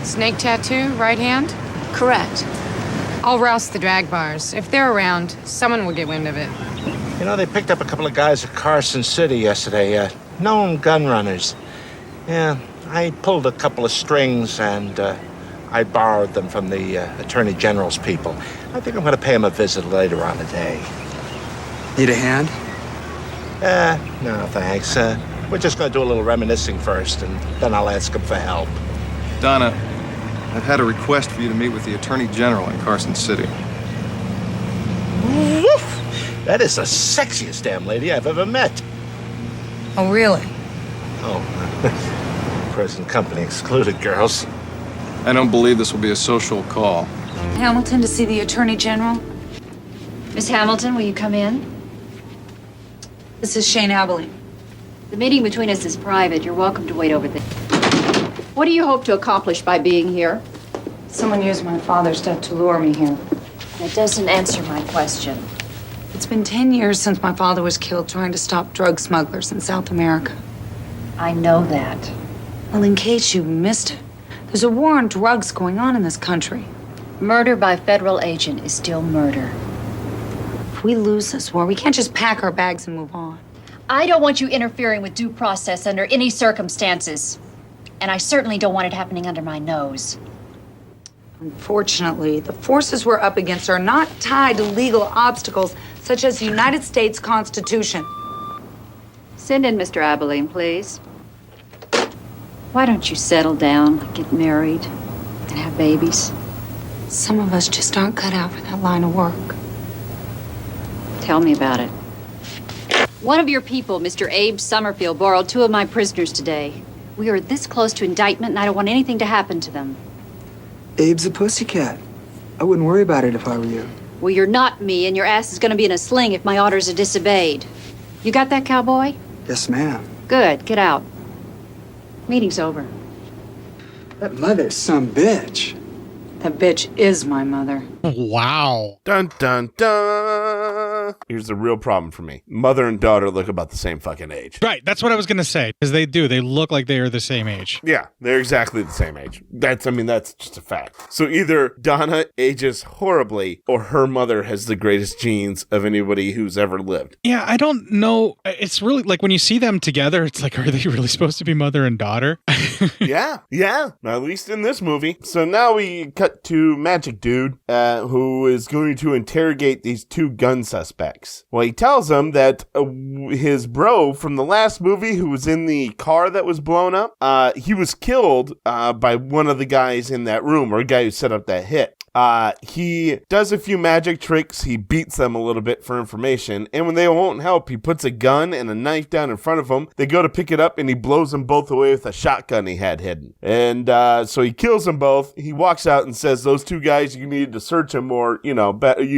Snake tattoo, right hand? Correct. I'll rouse the drag bars. If they're around, someone will get wind of it. You know, they picked up a couple of guys at Carson City yesterday, known gun runners. Yeah, I pulled a couple of strings and I borrowed them from the Attorney General's people. I think I'm going to pay them a visit later on today. Need a hand? No, thanks. We're just going to do a little reminiscing first, and then I'll ask them for help. Donna, I've had a request for you to meet with the Attorney General in Carson City. Woof! That is the sexiest damn lady I've ever met. Oh, really? Oh, present company excluded, girls. I don't believe this will be a social call. Hamilton to see the Attorney General? Miss Hamilton, will you come in? This is Shane Abilene. The meeting between us is private. You're welcome to wait over there. What do you hope to accomplish by being here? Someone used my father's death to lure me here. That doesn't answer my question. It's been 10 years since my father was killed trying to stop drug smugglers in South America. I know that. Well, in case you missed it, there's a war on drugs going on in this country. Murder by federal agent is still murder. If we lose this war, we can't just pack our bags and move on. I don't want you interfering with due process under any circumstances. And I certainly don't want it happening under my nose. Unfortunately, the forces we're up against are not tied to legal obstacles such as the United States Constitution. Send in Mr. Abilene, please. Why don't you settle down, get married, and have babies? Some of us just aren't cut out for that line of work. Tell me about it. One of your people, Mr. Abe Summerfield, borrowed 2 of my prisoners today. We are this close to indictment, and I don't want anything to happen to them. Abe's a pussycat. I wouldn't worry about it if I were you. Well, you're not me, and your ass is going to be in a sling if my orders are disobeyed. You got that, cowboy? Yes, ma'am. Good, get out. Meeting's over. That mother's some bitch. That bitch is my mother. Wow. Dun, dun, dun. Here's the real problem for me. Mother and daughter look about the same fucking age. Right, that's what I was going to say, because they do. They look like they are the same age. Yeah, they're exactly the same age. That's just a fact. So either Donna ages horribly, or her mother has the greatest genes of anybody who's ever lived. Yeah, I don't know. It's really, like, when you see them together, it's like, are they really supposed to be mother and daughter? Yeah, at least in this movie. So now we cut to Magic Dude, who is going to interrogate these two gun suspects. Well, he tells them that his bro from the last movie, who was in the car that was blown up, he was killed by one of the guys in that room, or a guy who set up that hit. He does a few magic tricks. He beats them a little bit for information. And when they won't help, he puts a gun and a knife down in front of them. They go to pick it up and he blows them both away with a shotgun he had hidden. And so he kills them both. He walks out and says, those two guys, you needed to search them more, you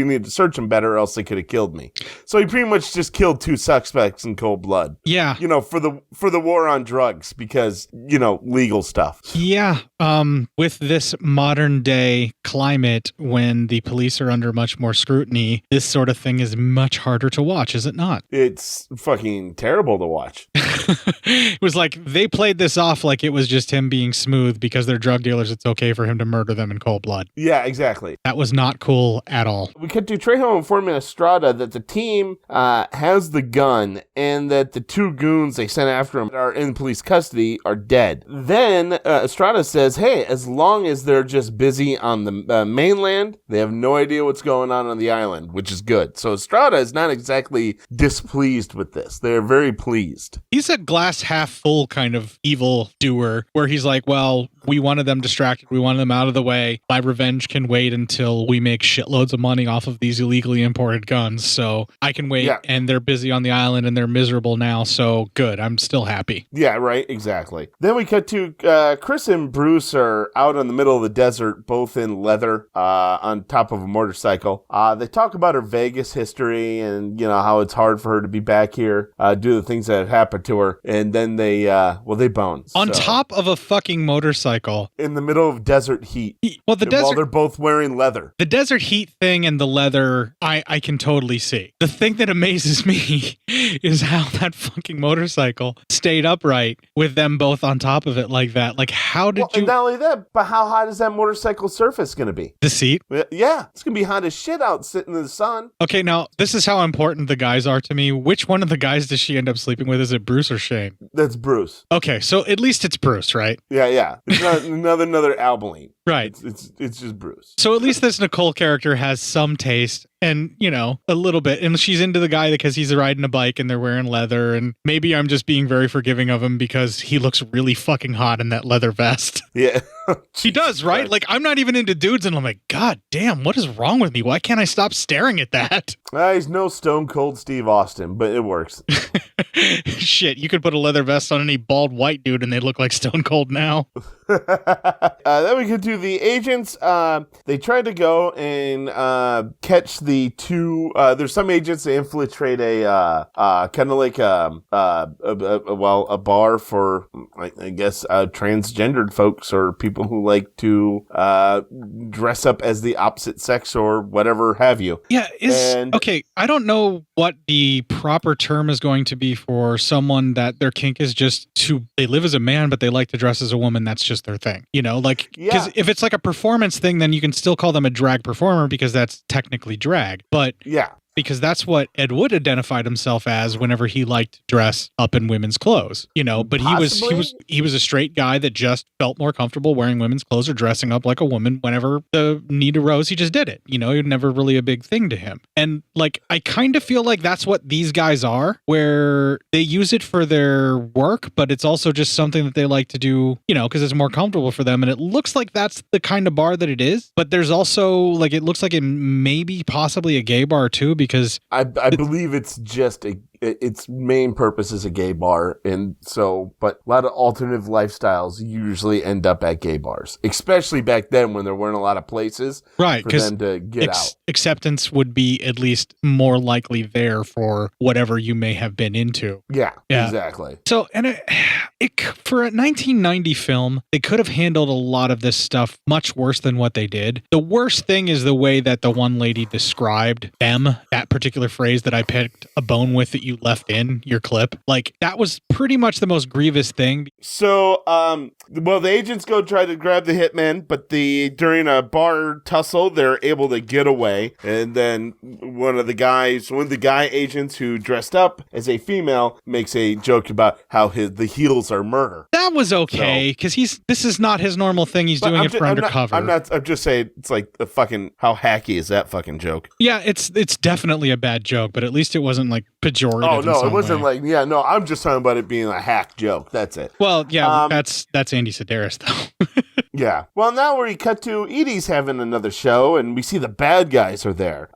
need to search them better or else they could have killed me. So he pretty much just killed two suspects in cold blood. Yeah. For the war on drugs because, legal stuff. Yeah. With this modern day climate, when the police are under much more scrutiny, this sort of thing is much harder to watch, is it not? It's fucking terrible to watch. It was like they played this off like it was just him being smooth because they're drug dealers. It's okay for him to murder them in cold blood. Yeah, exactly. That was not cool at all. We cut to Trejo informing Estrada that the team has the gun and that the two goons they sent after him that are in police custody are dead. Then Estrada says, hey, as long as they're just busy on the mainland, they have no idea what's going on the island, which is good. So Estrada is not exactly displeased with this. They're very pleased. He's a glass half full kind of evil doer where he's like, well, we wanted them distracted. We wanted them out of the way. My revenge can wait until we make shitloads of money off of these illegally imported guns. So I can wait. Yeah. And they're busy on the island and they're miserable now. So good. I'm still happy. Yeah, right. Exactly. Then we cut to Chris and Bruce are out in the middle of the desert, both in leather, on top of a motorcycle. They talk about her Vegas history and, how it's hard for her to be back here, due to the things that have happened to her. And then they bone. On top of a fucking motorcycle. In the middle of desert heat. Well, while they're both wearing leather. The desert heat thing and the leather, I can totally see. The thing that amazes me is how that fucking motorcycle stayed upright with them both on top of it like that. Like, how did you... And not only that, but how hot is that motorcycle surface going to be? The seat? Yeah, it's going to be hot as shit out sitting in the sun. Okay, now, this is how important the guys are to me. Which one of the guys does she end up sleeping with? Is it Bruce or Shane? That's Bruce. Okay, so at least it's Bruce, right? Yeah. It's not another Albaline. Right. It's just Bruce. So at least this Nicole character has some taste and, a little bit. And she's into the guy because he's riding a bike and they're wearing leather. And maybe I'm just being very forgiving of him because he looks really fucking hot in that leather vest. Yeah. He does, right? Like, I'm not even into dudes and I'm like, God damn, what is wrong with me? Why can't I stop staring at that? He's no Stone Cold Steve Austin, but it works. Shit, you could put a leather vest on any bald white dude and they look like Stone Cold now. Then we could do the agents. They tried to go and catch the two. There's some agents that infiltrate a kind of like a bar for I guess transgendered folks or people who like to dress up as the opposite sex or whatever have you. Yeah. Okay. I don't know what the proper term is going to be for someone that their kink is just they live as a man, but they like to dress as a woman. That's just their thing, because if it's like a performance thing, then you can still call them a drag performer because that's technically drag. But yeah. Because that's what Ed Wood identified himself as whenever he liked to dress up in women's clothes, but he was a straight guy that just felt more comfortable wearing women's clothes or dressing up like a woman whenever the need arose. He just did it, it was never really a big thing to him. And like, I kind of feel like that's what these guys are, where they use it for their work, but it's also just something that they like to do, because it's more comfortable for them. And it looks like that's the kind of bar that it is, but there's also like, it looks like it may be possibly a gay bar too, because I believe it's just its main purpose is a gay bar. And so, but a lot of alternative lifestyles usually end up at gay bars, especially back then when there weren't a lot of places right, for them to get out. Acceptance would be at least more likely there for whatever you may have been into. Yeah. Exactly. So, and for a 1990 film, they could have handled a lot of this stuff much worse than what they did. The worst thing is the way that the one lady described them, that particular phrase that I picked a bone with that you left in your clip. Like, that was pretty much the most grievous thing. So, well, the agents go try to grab the hitman, but during a bar tussle, they're able to get away. And then one of the guy agents who dressed up as a female makes a joke about how the heels are murder. That was okay, because this is not his normal thing. He's doing it for undercover. I'm just saying, it's like the fucking, how hacky is that fucking joke? Yeah, it's definitely a bad joke, but at least it wasn't like pejorative. Oh, no, it wasn't like, I'm just talking about it being a hack joke. That's it. Well, yeah, that's Andy Sedaris, though. Yeah. Well, now we cut to Edie's having another show, and we see the bad guys are there.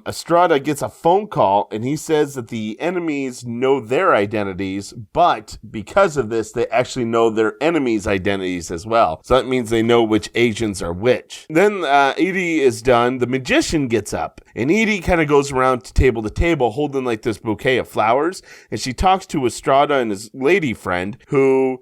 Estrada gets a phone call, and he says that the enemies know their identities, but because of this, they actually know their enemies' identities as well. So that means they know which agents are which. Then Edie is done. The magician gets up, and Edie kind of goes around to table holding like this bouquet of flowers, and she talks to Estrada and his lady friend, who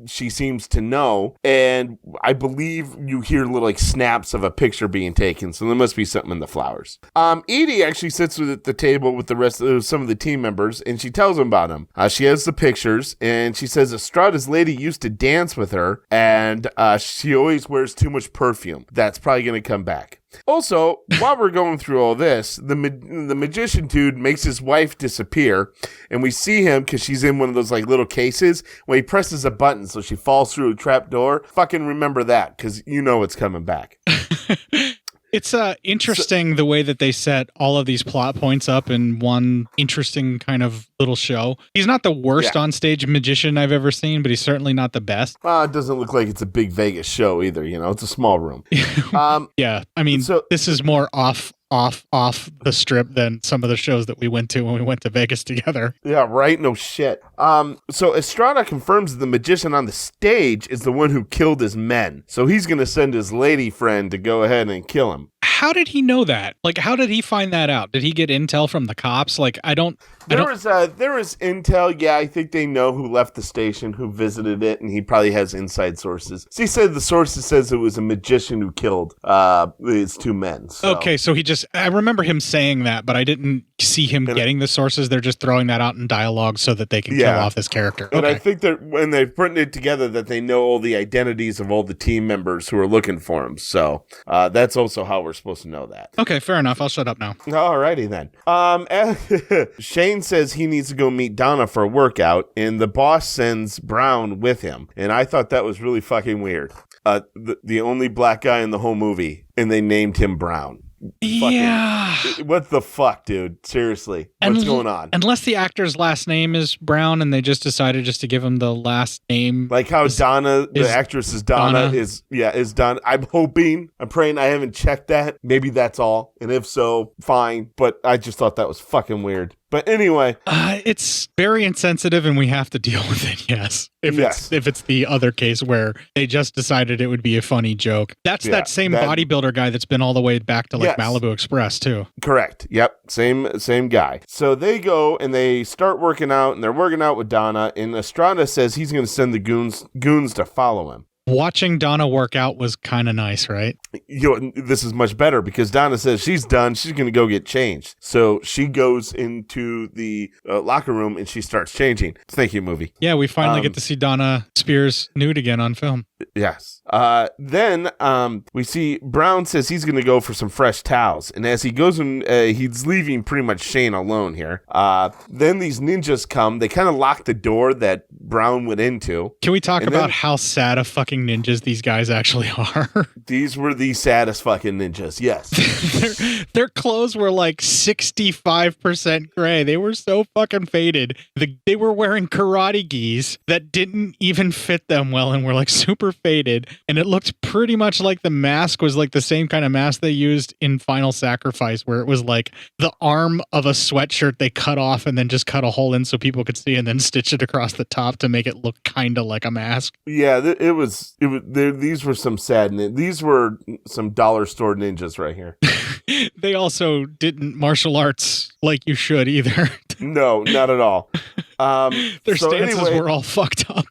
she seems to know, and I believe you hear little like snaps of a picture being taken, so there must be something in the flowers. Edie actually sits at the table with the rest of some of the team members, and she tells them about him. She has the pictures, and she says Estrada's lady used to dance with her, and she always wears too much perfume. That's probably going to come back. Also, while we're going through all this, the magician dude makes his wife disappear, and we see him because she's in one of those like little cases. When he presses a button so she falls through a trap door, fucking remember that, because you know it's coming back. It's interesting the way that they set all of these plot points up in one interesting kind of little show. He's not the worst on stage magician I've ever seen, but he's certainly not the best. It doesn't look like it's a big Vegas show either. It's a small room. Yeah, I mean, this is more off the strip than some of the shows that we went to when we went to Vegas together. Yeah, right? No shit. So Estrada confirms that the magician on the stage is the one who killed his men. So he's going to send his lady friend to go ahead and kill him. How did he know that? Like, how did he find that out? Did he get intel from the cops? Like, there was intel. Yeah, I think they know who left the station, who visited it, and he probably has inside sources. So he said the sources says it was a magician who killed his two men. So. Okay, so I remember him saying that, but I didn't see him getting the sources. They're just throwing that out in dialogue so that they can kill off this character. And I think that when they're putting it together, that they know all the identities of all the team members who are looking for him. So that's also how we're supposed to know that. Okay, fair enough. I'll shut up now. Alrighty then. Shane says he needs to go meet Donna for a workout, and the boss sends Brown with him. And I thought that was really fucking weird. The only black guy in the whole movie, and they named him Brown. Yeah. What the fuck, dude? Seriously. What's going on? Unless the actor's last name is Brown and they just decided just to give him the last name. Like how Donna, the actress is Donna, is Donna. I'm praying. I haven't checked that. Maybe that's all. And if so, fine. But I just thought that was fucking weird. But anyway. It's very insensitive and we have to deal with it, yes. If it's the other case where they just decided it would be a funny joke. That's that same bodybuilder guy that's been all the way back to Malibu Express too. Correct. Yep. Same guy. So they go and they start working out, and they're working out with Donna, and Estrada says he's going to send the goons to follow him. Watching Donna work out was kind of nice, right? This is much better because Donna says she's done. She's going to go get changed. So she goes into the locker room and she starts changing. Thank you, movie. Yeah, we finally get to see Donna Spears nude again on film. Yes. Then we see Brown says he's going to go for some fresh towels. And as he goes and he's leaving pretty much Shane alone here. Then these ninjas come. They kind of lock the door that Brown went into. Can we talk about how sad a fucking fucking ninjas these guys actually are. These were the saddest fucking ninjas, yes. Their clothes were like 65% gray. They were so fucking faded. They were wearing karate gis that didn't even fit them well and were like super faded. And it looked pretty much like the mask was like the same kind of mask they used in Final Sacrifice, where it was like the arm of a sweatshirt they cut off and then just cut a hole in so people could see and then stitch it across the top to make it look kind of like a mask. Yeah, these were some these were some dollar store ninjas right here. They also didn't martial arts like you should either. No, not at all. Their stances were all fucked up.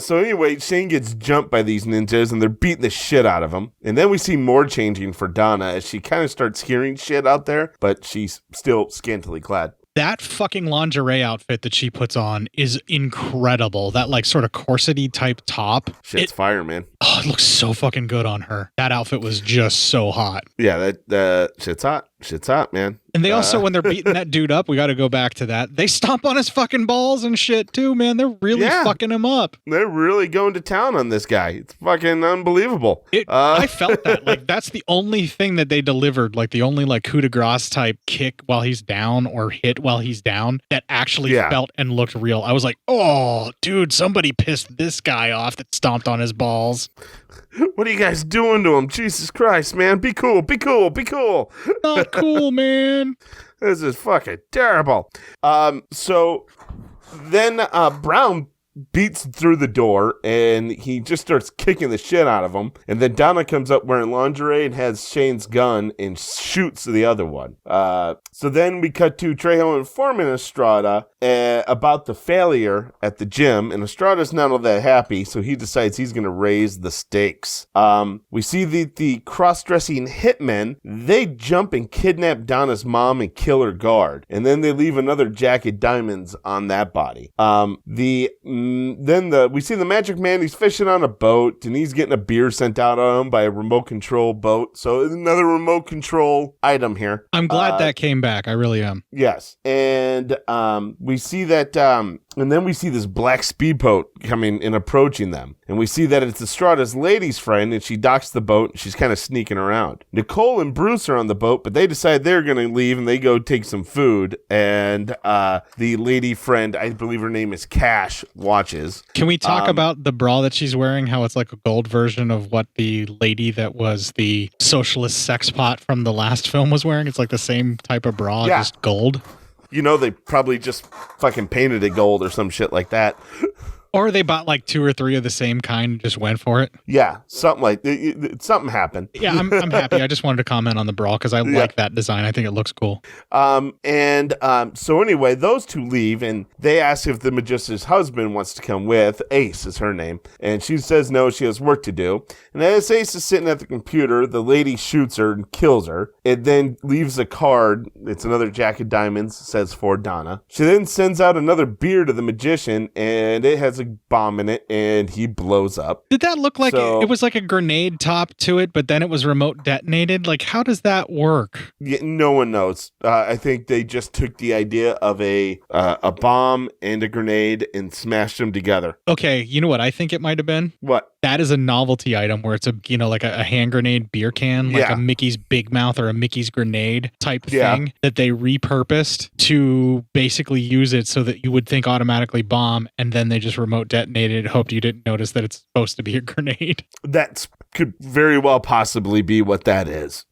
So anyway, Shane gets jumped by these ninjas and they're beating the shit out of him. And then we see more changing for Donna as she kind of starts hearing shit out there, but she's still scantily clad. That fucking lingerie outfit that she puts on is incredible. That like sort of corsety type top. Shit's fire, man. Oh, it looks so fucking good on her. That outfit was just so hot. Yeah, that shit's hot. Shit's hot, man. And they also, when they're beating that dude up, we got to go back to that. They stomp on his fucking balls and shit too, man. They're really fucking him up. They're really going to town on this guy. It's fucking unbelievable. I felt that. Like, that's the only thing that they delivered. Like, the only like coup de grace type kick while he's down or hit while he's down that actually felt and looked real. I was like, oh, dude, somebody pissed this guy off that stomped on his balls. What are you guys doing to him? Jesus Christ, man. Be cool. Be cool. Be cool. Not cool, man. This is fucking terrible. So then Brown beats through the door and he just starts kicking the shit out of him. And then Donna comes up wearing lingerie and has Shane's gun and shoots the other one. So then we cut to Trejo informing Estrada about the failure at the gym, and Estrada's not all that happy, so he decides he's going to raise the stakes. We see the cross-dressing hitmen. They jump and kidnap Donna's mom and kill her guard, and then they leave another jacket diamonds on that body. Then we see the magic man. He's fishing on a boat, and he's getting a beer sent out on him by a remote control boat. So another remote control item here. I'm glad that came back. I really am. Yes, and we see that, and then we see this black speedboat coming and approaching them. And we see that it's Estrada's lady's friend, and she docks the boat, and she's kind of sneaking around. Nicole and Bruce are on the boat, but they decide they're going to leave, and they go take some food. And the lady friend, I believe her name is Cash, watches. Can we talk about the bra that she's wearing, how it's like a gold version of what the lady that was the socialist sex pot from the last film was wearing? It's like the same type of bra, just gold. You know, they probably just fucking painted it gold or some shit like that. Or they bought like 2 or 3 of the same kind and just went for it. Yeah, something like something happened. Yeah, I'm happy. I just wanted to comment on the bra because I like that design. I think it looks cool. So anyway, those two leave and they ask if the magician's husband wants to come with. Ace is her name. And she says no, she has work to do. And as Ace is sitting at the computer, the lady shoots her and kills her. It then leaves a card. It's another jack of diamonds, says for Donna. She then sends out another beer to the magician and it has a bomb in it and he blows up. Did that look like it was like a grenade top to it, but then it was remote detonated? Like, how does that work? Yeah, no one knows. I think they just took the idea of a bomb and a grenade and smashed them together. Okay, you know what I think it might have been? What? That is a novelty item where it's like a hand grenade beer can, like a Mickey's Big Mouth or a Mickey's Grenade type thing that they repurposed to basically use it so that you would think automatically bomb, and then they just remote detonated, hoped you didn't notice that it's supposed to be a grenade. That could very well possibly be what that is.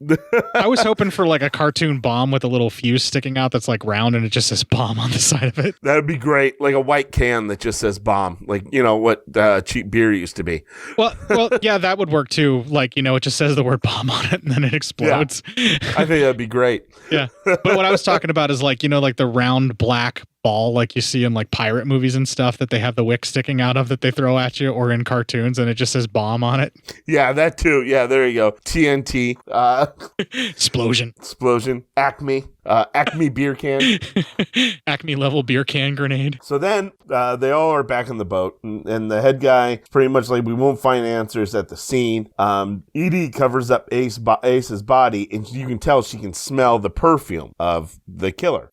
I was hoping for like a cartoon bomb with a little fuse sticking out that's like round and it just says bomb on the side of it. That would be great. Like a white can that just says bomb. Like, you know, what cheap beer used to be. Well, yeah, that would work too. Like, you know, it just says the word bomb on it and then it explodes. Yeah. I think that'd be great. Yeah. But what I was talking about is like, you know, like the round black ball like you see in like pirate movies and stuff that they have the wick sticking out of that they throw at you, or in cartoons and it just says bomb on it. Yeah, that too. Yeah, there you go. TNT. Explosion. Acme beer can. Acme level beer can grenade. So then they all are back on the boat and the head guy pretty much like, we won't find answers at the scene. Edie covers up Ace's body and you can tell she can smell the perfume of the killer.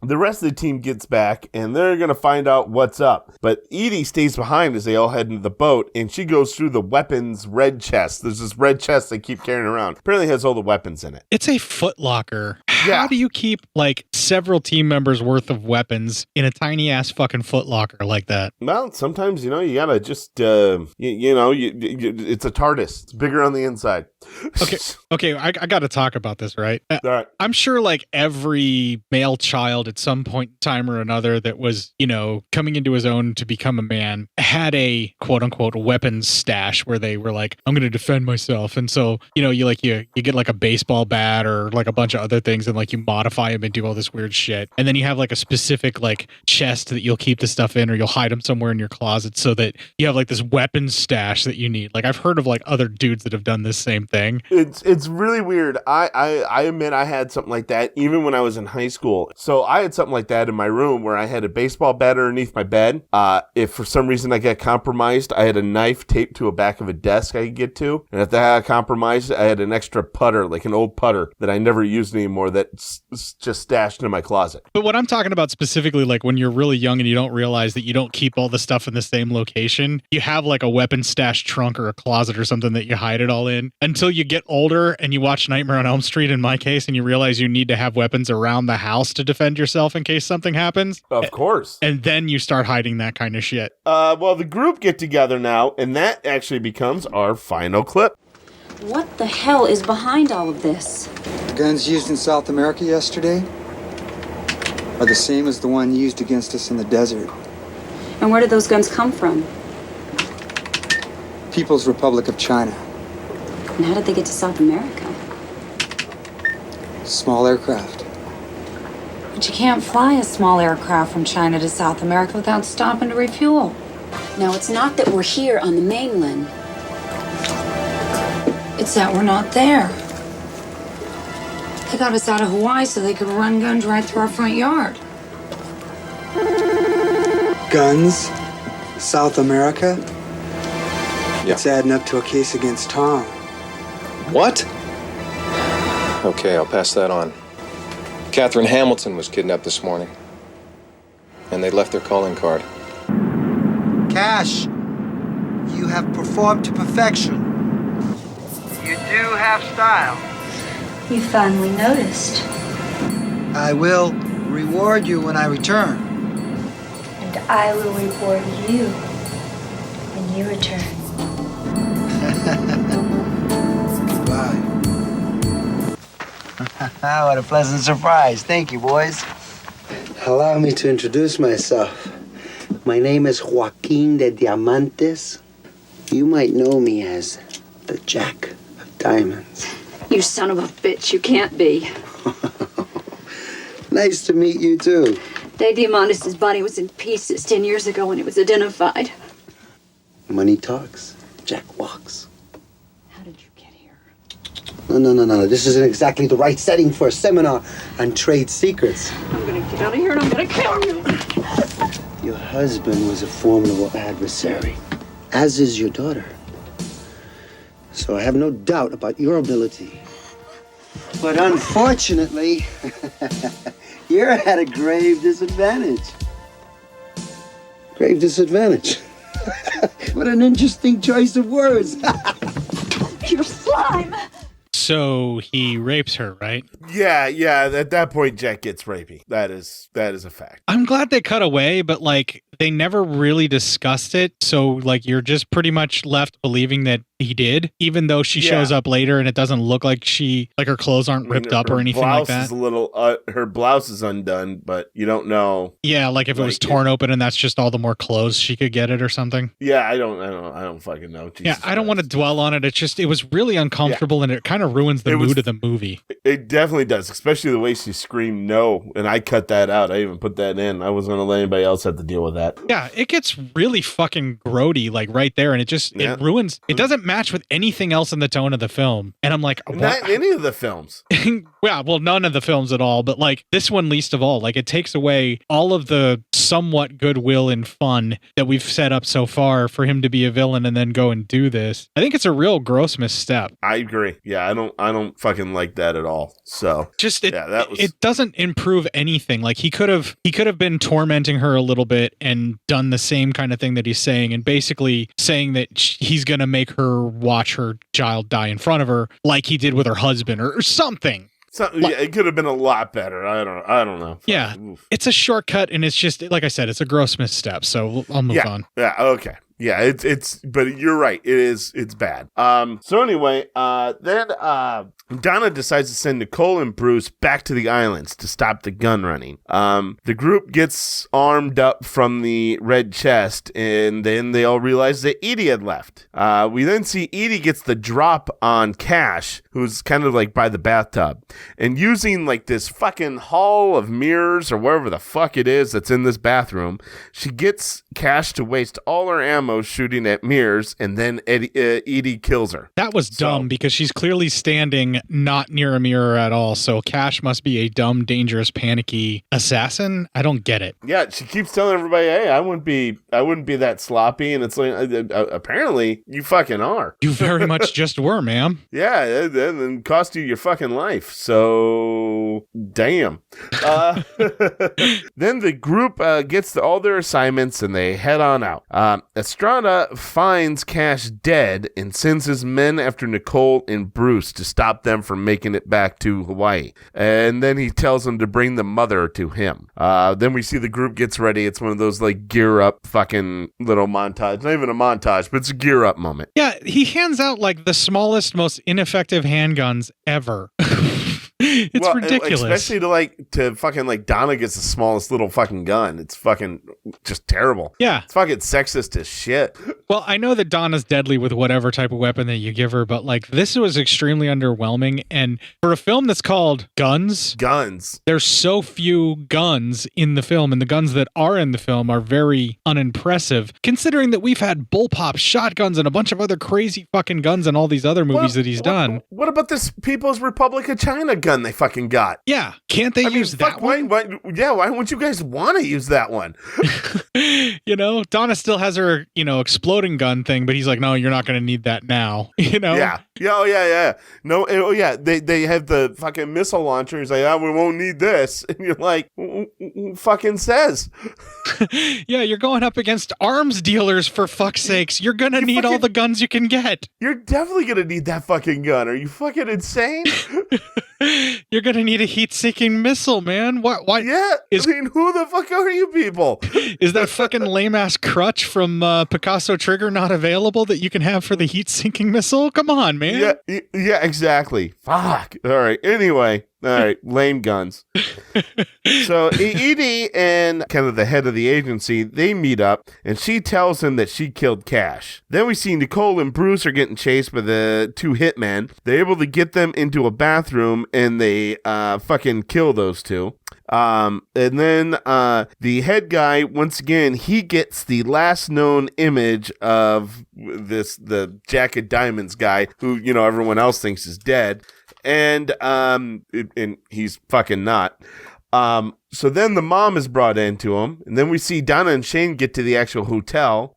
The rest of the team gets back, and they're going to find out what's up. But Edie stays behind as they all head into the boat, and she goes through the weapons red chest. There's this red chest they keep carrying around. Apparently it has all the weapons in it. It's a footlocker. How do you keep, like, several team members worth of weapons in a tiny-ass fucking footlocker like that? Well, sometimes, you gotta just, it's a TARDIS. It's bigger on the inside. Okay, I gotta talk about this, right? All right. I'm sure, like, every male child at some point in time or another that was, coming into his own to become a man had a quote-unquote weapons stash where they were like, I'm gonna defend myself. And so, you get like a baseball bat or like a bunch of other things, and like you modify them and do all this weird shit. And then you have like a specific like chest that you'll keep the stuff in, or you'll hide them somewhere in your closet so that you have like this weapons stash that you need. Like I've heard of like other dudes that have done this same thing. It's really weird. I admit I had something like that even when I was in high school. So I had something like that in my room where I had a baseball bat underneath my bed. If for some reason I got compromised, I had a knife taped to a back of a desk I could get to. And if that got compromised, I had an extra putter, like an old putter that I never used anymore that's just stashed in my closet. But what I'm talking about specifically, like when you're really young and you don't realize that you don't keep all the stuff in the same location, you have like a weapon stash trunk or a closet or something that you hide it all in until you get older and you watch Nightmare on Elm Street in my case, and you realize you need to have weapons around the house to defend yourself in case something happens. Of course. And then you start hiding that kind of shit. Well, the group get together now, and that actually becomes our final clip. What the hell is behind all of this? The guns used in South America yesterday are the same as the one used against us in the desert. And where did those guns come from? People's Republic of China. And how did they get to South America? Small aircraft. But you can't fly a small aircraft from China to South America without stopping to refuel. Now, it's not that we're here on the mainland. It's that we're not there. They got us out of Hawaii so they could run guns right through our front yard. Guns? South America? Yeah. It's adding up to a case against Tom. What? Okay, I'll pass that on. Catherine Hamilton was kidnapped this morning. And they left their calling card. Cash, you have performed to perfection. You do have style. You finally noticed. I will reward you when I return. And I will reward you when you return. Goodbye. What a pleasant surprise. Thank you, boys. Allow me to introduce myself. My name is Joaquin de Diamantes. You might know me as the Jack of Diamonds. You son of a bitch, you can't be. Nice to meet you, too. De Diamantes' body was in pieces 10 years ago when it was identified. Money talks, Jack walks. How did you get here? No. This isn't exactly the right setting for a seminar on trade secrets. I'm gonna get out of here and I'm gonna kill you. Your husband was a formidable adversary, as is your daughter. So I have no doubt about your ability. But unfortunately, you're at a grave disadvantage. Grave disadvantage. What an interesting choice of words. You're slime. So he rapes her, right? Yeah. At that point, Jack gets rapey. That is a fact. I'm glad they cut away, but like they never really discussed it. So like you're just pretty much left believing that he did, even though she shows up later and it doesn't look like her clothes aren't ripped up or anything like that. Is a little, her blouse is undone, but you don't know. Yeah, like if it was torn open and that's just all the more clothes she could get it or something. Yeah, I don't fucking know. Jesus I don't want to dwell on it. It was really uncomfortable and it kind of ruins the mood of the movie. It definitely does, especially the way she screamed no, and I cut that out. I even put that in. I wasn't going to let anybody else have to deal with that. Yeah, it gets really fucking grody like right there, and it ruins. It doesn't match with anything else in the tone of the film, and I'm like, not any of the films. Yeah, well, none of the films at all, but like this one least of all. Like it takes away all of the somewhat goodwill and fun that we've set up so far for him to be a villain and then go and do this. I think it's a real gross misstep. I agree. Yeah, I don't fucking like that at all. So it doesn't improve anything. Like he could have been tormenting her a little bit and done the same kind of thing that he's saying, and basically saying that he's going to make her watch her child die in front of her, like he did with her husband or something. It could have been a lot better. I don't know. Yeah, it's a shortcut, and it's just like I said, it's a gross misstep. So I'll move on. Yeah. Okay. Yeah. It's. But you're right. It's bad. So anyway, then Donna decides to send Nicole and Bruce back to the islands to stop the gun running. The group gets armed up from the red chest, and then they all realize that Edie had left. We then see Edie gets the drop on Cash, who's kind of like by the bathtub, and using like this fucking hall of mirrors or wherever the fuck it is that's in this bathroom, she gets Cash to waste all her ammo shooting at mirrors, and then Edie kills her. That was dumb because she's clearly standing not near a mirror at all. So Cash must be a dumb, dangerous, panicky assassin. I don't get it. Yeah, she keeps telling everybody, "Hey, I wouldn't be that sloppy," and it's like, apparently you fucking are. You very much just were, ma'am. Yeah, and cost you your fucking life. So damn. Then the group gets all their assignments and they head on out. Estrada finds Cash dead and sends his men after Nicole and Bruce to stop them from making it back to Hawaii. And then he tells them to bring the mother to him. Then we see the group gets ready. It's one of those like gear up fucking little montage. Not even a montage, but it's a gear up moment. Yeah, he hands out like the smallest, most ineffective handguns ever. It's ridiculous. Especially to fucking like Donna gets the smallest little fucking gun. It's fucking just terrible. Yeah. It's fucking sexist as shit. Well, I know that Donna's deadly with whatever type of weapon that you give her, but like this was extremely underwhelming. And for a film that's called Guns, there's so few guns in the film, and the guns that are in the film are very unimpressive, considering that we've had bullpup shotguns and a bunch of other crazy fucking guns in all these other movies that he's done. What about this People's Republic of China gun they fucking got? Yeah. Can't they use that one? Why wouldn't you guys want to use that one? You know, Donna still has her, exploding gun thing, but he's like, no, you're not going to need that now. Yeah. Yeah. No, they have the fucking missile launcher. He's like, we won't need this. And you're like, who fucking says? Yeah, you're going up against arms dealers, for fuck's sakes. You're going to need all the guns you can get. You're definitely going to need that fucking gun. Are you fucking insane? You're going to need a heat-seeking missile, man. Why? Yeah, who the fuck are you people? Is that fucking lame-ass crutch from Picasso Trigger not available that you can have for the heat-seeking missile? Come on, man. Yeah, exactly. Fuck. All right, anyway. All right, lame guns. So Edie and kind of the head of the agency, they meet up, and she tells him that she killed Cash. Then we see Nicole and Bruce are getting chased by the two hitmen. They're able to get them into a bathroom, and they fucking kill those two. And then the head guy, once again, he gets the last known image of the Jack of Diamonds guy, who, everyone else thinks is dead. And he's fucking not. So then the mom is brought into him, and then we see Donna and Shane get to the actual hotel.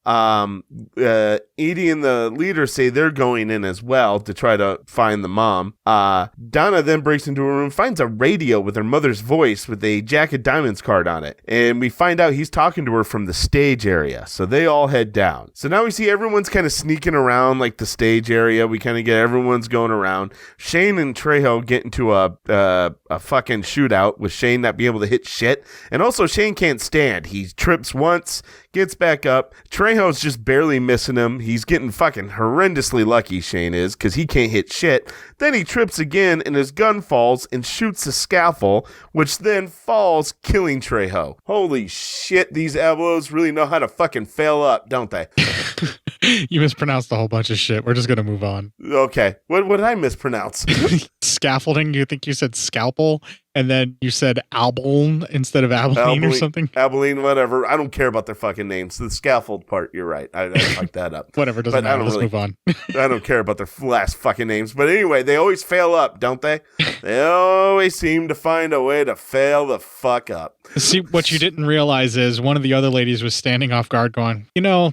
Edie and the leader say they're going in as well to try to find the mom. Donna then breaks into her room, finds a radio with her mother's voice with a Jack of Diamonds card on it. And we find out he's talking to her from the stage area. So they all head down. So now we see everyone's kind of sneaking around like the stage area. We kind of get everyone's going around. Shane and Trejo get into a fucking shootout with Shane not being able to hit shit. And also Shane can't stand. He trips once, gets back up. Trejo's just barely missing him. He's getting fucking horrendously lucky, Shane is, because he can't hit shit. Then he trips again and his gun falls and shoots the scaffold, which then falls, killing Trejo. Holy shit, these elbows really know how to fucking fail up, don't they? You mispronounced a whole bunch of shit. We're just going to move on. Okay. What did I mispronounce? Scaffolding? Do you think you said scalpel? and then you said Abilene instead of Abilene or something. Abilene, whatever. I don't care about their fucking names. The scaffold part, you're right. I fucked that up. Whatever, doesn't matter. Let's move on. I don't care about their last fucking names. But anyway, they always fail up, don't they? They always seem to find a way to fail the fuck up. See, what you didn't realize is one of the other ladies was standing off guard going,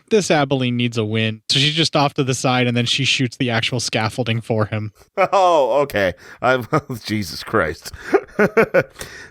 this Abilene needs a win. So she's just off to the side, and then she shoots the actual scaffolding for him. Oh, okay. Jesus Christ.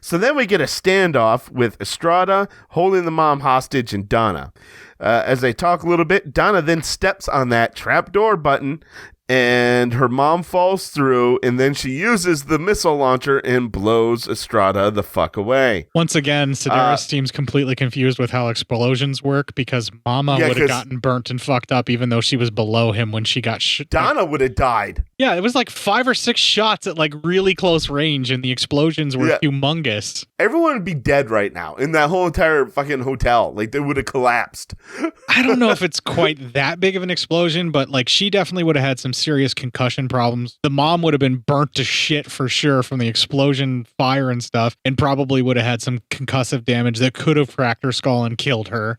So then we get a standoff with Estrada holding the mom hostage and Donna. As they talk a little bit, Donna then steps on that trapdoor button and her mom falls through, and then she uses the missile launcher and blows Estrada the fuck away. Once again, Sedaris seems completely confused with how explosions work because Mama would have gotten burnt and fucked up even though she was below him when she got shot. Donna would have died. Yeah, it was like 5 or 6 shots at like really close range, and the explosions were humongous. Everyone would be dead right now in that whole entire fucking hotel. Like, they would have collapsed. I don't know if it's quite that big of an explosion, but like she definitely would have had some serious concussion problems. The mom would have been burnt to shit for sure from the explosion, fire and stuff, and probably would have had some concussive damage that could have cracked her skull and killed her.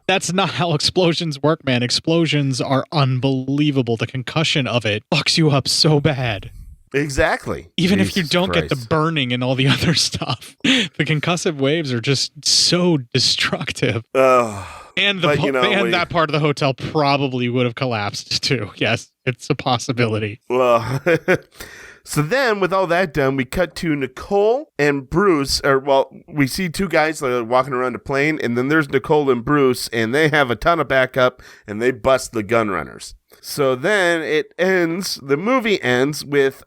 That's not how explosions work, man. Explosions are unbelievable. The concussion of it fucks you up so bad. Exactly. Even if you don't get the burning and all the other stuff, the concussive waves are just so destructive. And that part of the hotel probably would have collapsed too. Yes, it's a possibility. Well, so then with all that done, we cut to Nicole and Bruce. We see 2 guys walking around the plane, and then there's Nicole and Bruce, and they have a ton of backup, and they bust the gun runners. So then the movie ends with,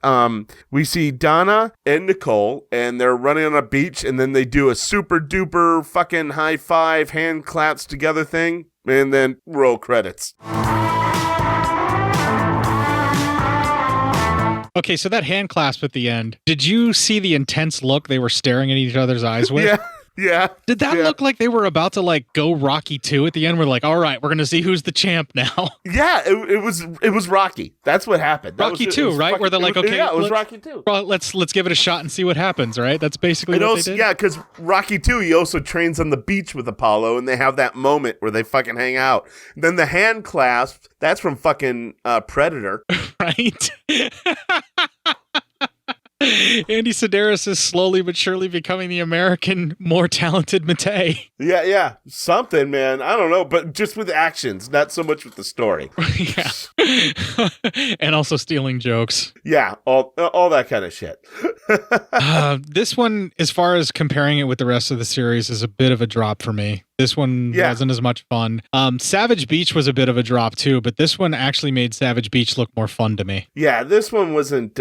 we see Donna and Nicole, and they're running on a beach, and then they do a super duper fucking high five, hand claps together thing, and then roll credits. Okay, so that hand clasp at the end, did you see the intense look they were staring at each other's eyes with? Yeah. Did that look like they were about to like go Rocky 2 at the end? We're like, all right, we're going to see who's the champ now. Yeah, it was Rocky. That's what happened. Rocky 2, right? Where they're like, okay, it was Rocky 2. Well, let's give it a shot and see what happens, right? That's basically what they did. Yeah, because Rocky 2, he also trains on the beach with Apollo, and they have that moment where they fucking hang out. Then the hand clasp, that's from fucking Predator. Right? Andy Sedaris is slowly but surely becoming the American, more talented Matei. Yeah. Something, man. I don't know, but just with actions, not so much with the story. Yeah. And also stealing jokes. Yeah, all that kind of shit. This one, as far as comparing it with the rest of the series, is a bit of a drop for me. This one wasn't as much fun. Savage Beach was a bit of a drop too, but this one actually made Savage Beach look more fun to me. Yeah, this one wasn't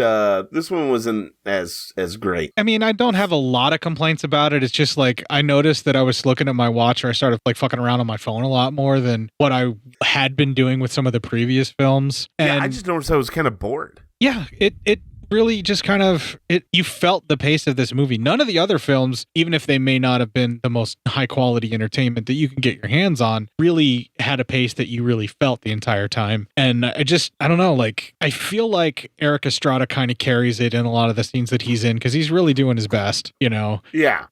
as great. I mean, I don't have a lot of complaints about it. It's just like I noticed that I was looking at my watch, or I started like fucking around on my phone a lot more than what I had been doing with some of the previous films. And I just noticed I was kind of bored. Yeah, it really just kind of you felt the pace of this movie. None of the other films, even if they may not have been the most high quality entertainment that you can get your hands on, really had a pace that you really felt the entire time. And I don't know, like I feel like Erik Estrada kind of carries it in a lot of the scenes that he's in because he's really doing his best, Yeah.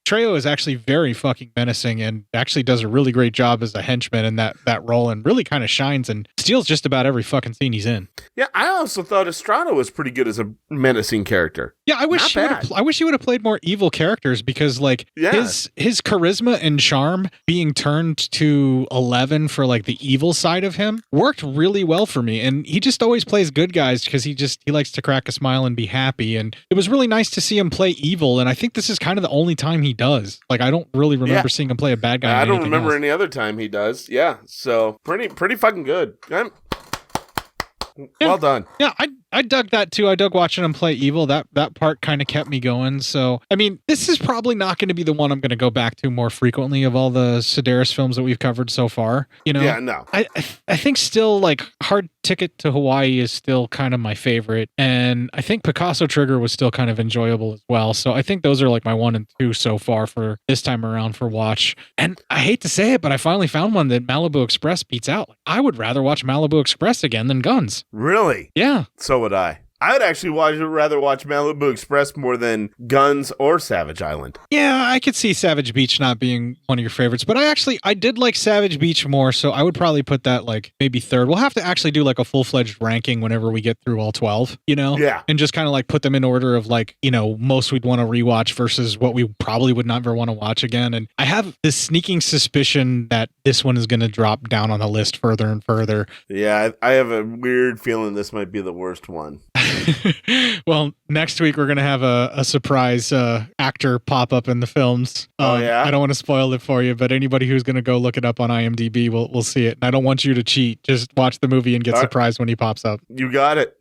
Trejo is actually very fucking menacing and actually does a really great job as a henchman in that role, and really kind of shines and steals just about every fucking scene he's in. Yeah, I also thought Estrada was pretty good as a menacing character. Yeah, I wish he would have played more evil characters because like his charisma and charm being turned to 11 for like the evil side of him worked really well for me. And he just always plays good guys because he likes to crack a smile and be happy. And it was really nice to see him play evil. And I think this is kind of the only time he does. Like I don't really remember seeing him play a bad guy. I don't remember any other time he does. Yeah, so pretty fucking good. Well done. Yeah, I dug that too. I dug watching him play evil. That part kind of kept me going. So, I mean, this is probably not going to be the one I'm going to go back to more frequently of all the Sedaris films that we've covered so far. Yeah, no. I think still like Hard Ticket to Hawaii is still kind of my favorite. And I think Picasso Trigger was still kind of enjoyable as well. So I think those are like my 1 and 2 so far for this time around for watch. And I hate to say it, but I finally found one that Malibu Express beats out. I would rather watch Malibu Express again than Guns. Really? Yeah. So would I. I would actually rather watch Malibu Express more than Guns or Savage Island. Yeah, I could see Savage Beach not being one of your favorites, but I did like Savage Beach more, so I would probably put that like maybe third. We'll have to actually do like a full-fledged ranking whenever we get through all 12, you know? Yeah. And just kind of like put them in order of like, you know, most we'd want to rewatch versus what we probably would never want to watch again. And I have this sneaking suspicion that this one is going to drop down on the list further and further. Yeah, I have a weird feeling this might be the worst one. Well, next week we're going to have a surprise actor pop up in the films. Oh, yeah? I don't want to spoil it for you, but anybody who's going to go look it up on IMDb will see it. And I don't want you to cheat. Just watch the movie and get surprised when he pops up. You got it.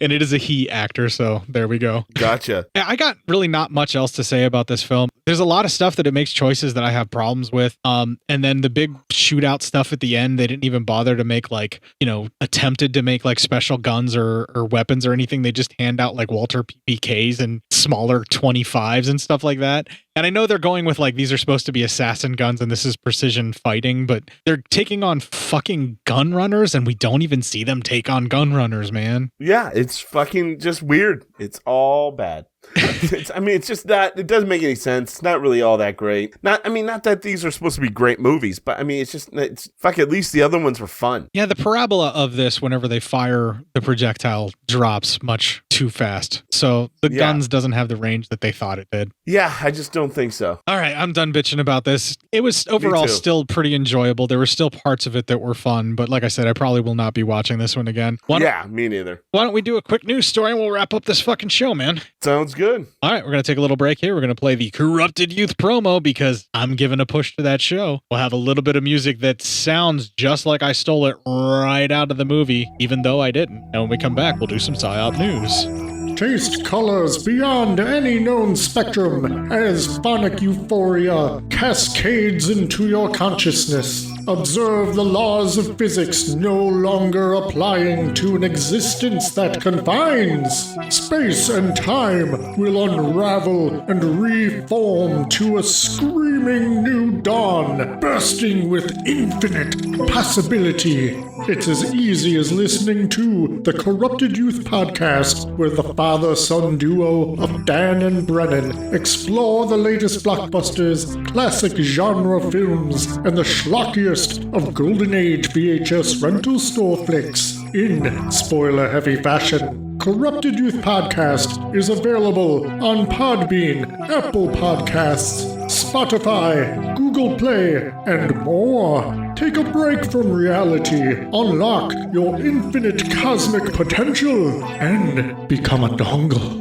And it is a he actor, so there we go. Gotcha. Yeah, I got really not much else to say about this film. There's a lot of stuff that it makes choices that I have problems with. And then the big shootout stuff at the end, they didn't even bother to make like, you know, attempted to make like special guns or weapons or anything. They just hand out like Walter PPKs and smaller 25s and stuff like that. And I know they're going with like, these are supposed to be assassin guns and this is precision fighting, but they're taking on fucking gun runners and we don't even see them take on gun runners, man. Yeah, it's fucking just weird. It's all bad. It's just not, it doesn't make any sense. It's not really all that great. Not that these are supposed to be great movies, but I mean, at least the other ones were fun. Yeah, the parabola of this, whenever they fire the projectile, drops much too fast. So the guns doesn't have the range that they thought it did. Yeah, I just don't think so. All right, I'm done bitching about this. It was overall still pretty enjoyable. There were still parts of it that were fun, but like I said, I probably will not be watching this one again. Me neither. Why don't we do a quick news story and we'll wrap up this fucking show, man? Sounds good. All right, we're going to take a little break here. We're going to play the Corrupted Youth promo because I'm giving a push to that show. We'll have a little bit of music that sounds just like I stole it right out of the movie, even though I didn't. And when we come back, we'll do some PsyOp news. Taste colors beyond any known spectrum as phonic euphoria cascades into your consciousness. Observe the laws of physics no longer applying to an existence that confines. Space and time will unravel and reform to a screaming new dawn, bursting with infinite possibility. It's as easy as listening to the Corrupted Youth podcast, where the father-son duo of Dan and Brennan explore the latest blockbusters, classic genre films, and the schlockiest of Golden Age VHS rental store flicks in spoiler-heavy fashion. Corrupted Youth Podcast is available on Podbean, Apple Podcasts, Spotify, Google Play, and more. Take a break from reality, unlock your infinite cosmic potential, and become a dongle.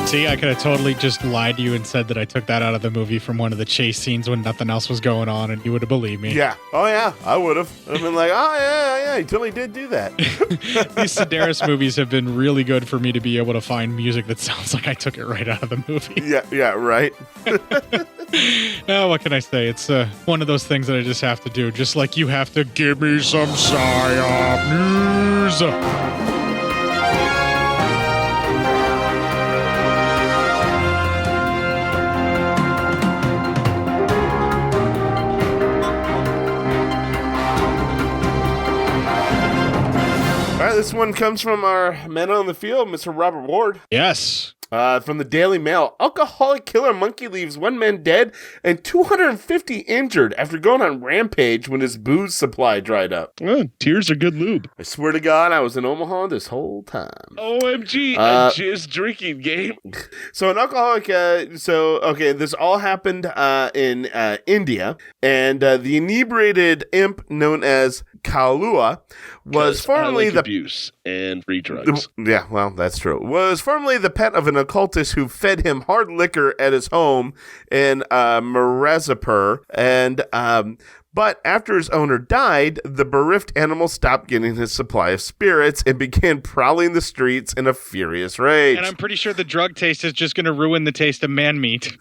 See, I could have totally just lied to you and said that I took that out of the movie from one of the chase scenes when nothing else was going on, and you would have believed me. Yeah. Oh, yeah. I would have. I've been like, oh, yeah, he totally did do that. These Sedaris movies have been really good for me to be able to find music that sounds like I took it right out of the movie. Yeah, right. What can I say? It's one of those things that I just have to do, just like you have to give me some PsyOp news. This one comes from our man on the field, Mr. Robert Ward. Yes. From the Daily Mail, alcoholic killer monkey leaves 1 man dead and 250 injured after going on rampage when his booze supply dried up. Oh, tears are good lube. I swear to God, I was in Omaha this whole time. OMG, a jizz drinking game. So an alcoholic, this all happened in India, and the inebriated imp known as Kaulua was formerly the abuse and free drugs. Yeah, well, that's true. Was formerly the pet of an occultist who fed him hard liquor at his home in Mirzapur, and but after his owner died, the bereft animal stopped getting his supply of spirits and began prowling the streets in a furious rage. And I'm pretty sure the drug taste is just going to ruin the taste of man meat.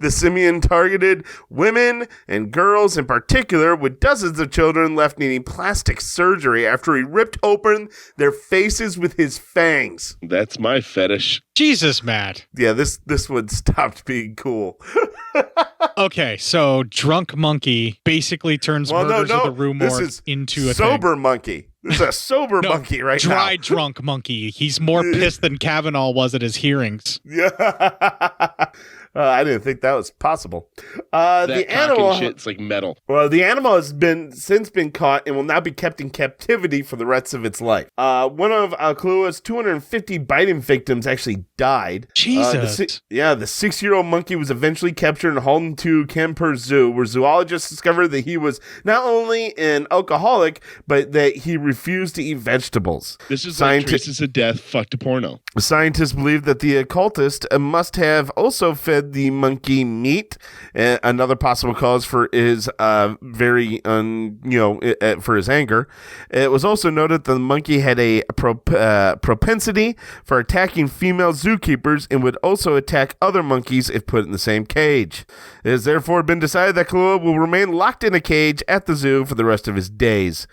The simian targeted women and girls in particular, with dozens of children left needing plastic surgery after he ripped open their faces with his fangs. That's my fetish. Jesus, Matt. Yeah, this one stopped being cool. Okay, so drunk monkey basically turns murders of the Rue Morgue into a sober thing. Monkey. This is a sober monkey right now. Dry drunk monkey. He's more pissed than Kavanaugh was at his hearings. Yeah. I didn't think that was possible. The animal shit's like metal. Well, the animal has since been caught and will now be kept in captivity for the rest of its life. One of Kaulua's 250 biting victims actually died. Jesus. The 6-year-old monkey was eventually captured and hauled into Kanpur Zoo, where zoologists discovered that he was not only an alcoholic, but that he refused to eat vegetables. This is like Traces of Death fucked a porno. Scientists believe that the occultist must have also fed the monkey meat. Another possible cause for his for his anger. It was also noted that the monkey had a propensity for attacking female zookeepers and would also attack other monkeys if put in the same cage. It has therefore been decided that Kaulua will remain locked in a cage at the zoo for the rest of his days.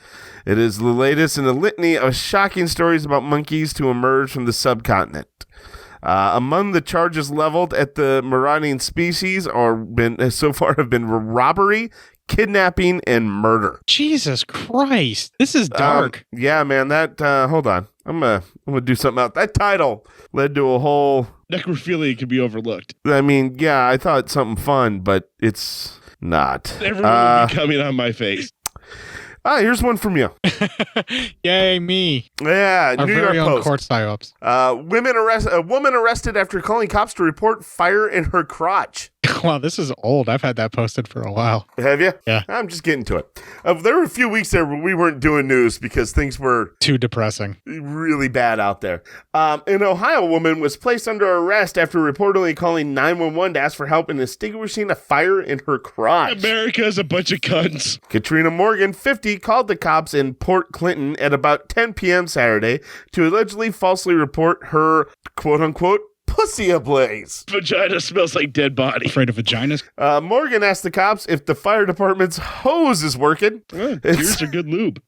It is the latest in a litany of shocking stories about monkeys to emerge from the subcontinent. Among the charges leveled at the marauding species so far have been robbery, kidnapping, and murder. Jesus Christ. This is dark. Yeah, man, that hold on. I'm gonna do something else. That title led to a whole necrophilia could be overlooked. I mean, yeah, I thought something fun, but it's not. Everyone will be coming on my face. Here's one from you. Yay, me. Yeah, Our New very York own Post. Court psyops. A woman arrested after calling cops to report fire in her crotch. Wow, this is old. I've had that posted for a while. Have you? Yeah. I'm just getting to it. There were a few weeks there where we weren't doing news because things were too depressing. Really bad out there. An Ohio woman was placed under arrest after reportedly calling 911 to ask for help in extinguishing a fire in her crotch. America's a bunch of cunts. Katrina Morgan, 50, called the cops in Port Clinton at about 10 p.m. Saturday to allegedly falsely report her quote-unquote pussy ablaze. Vagina smells like dead body. Afraid of vaginas? Morgan asked the cops if the fire department's hose is working. Tears are good lube.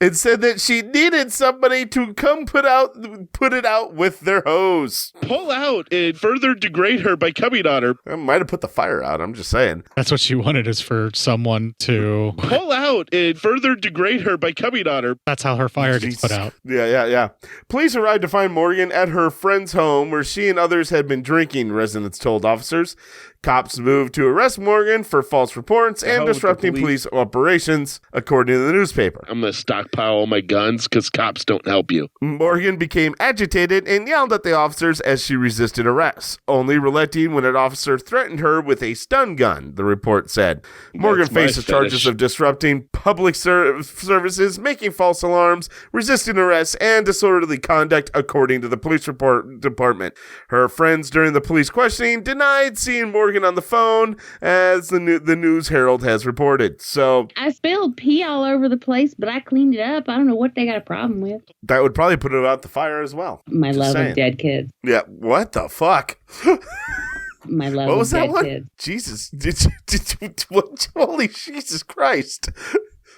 It said that she needed somebody to come put it out with their hose. Pull out and further degrade her by coming on her. I might have put the fire out, I'm just saying. That's what she wanted, is for someone to pull out and further degrade her by coming on her. That's how her fire gets put out. Yeah. Police arrived to find Morgan at her friend's home where she and others had been drinking, residents told officers. Cops moved to arrest Morgan for false reports and disrupting police operations, according to the newspaper. I'm going to stockpile all my guns because cops don't help you. Morgan became agitated and yelled at the officers as she resisted arrest, only relenting when an officer threatened her with a stun gun, the report said. Morgan faces charges of disrupting public services, making false alarms, resisting arrest, and disorderly conduct, according to the police department. Her friends during the police questioning denied seeing Morgan on the phone, as the News Herald has reported. So I spilled pee all over the place, but I cleaned it up. I don't know what they got a problem with. That would probably put it out the fire as well. My love of dead kids. Yeah, what the fuck? My love what was of that dead one? kids. Jesus, holy Jesus Christ.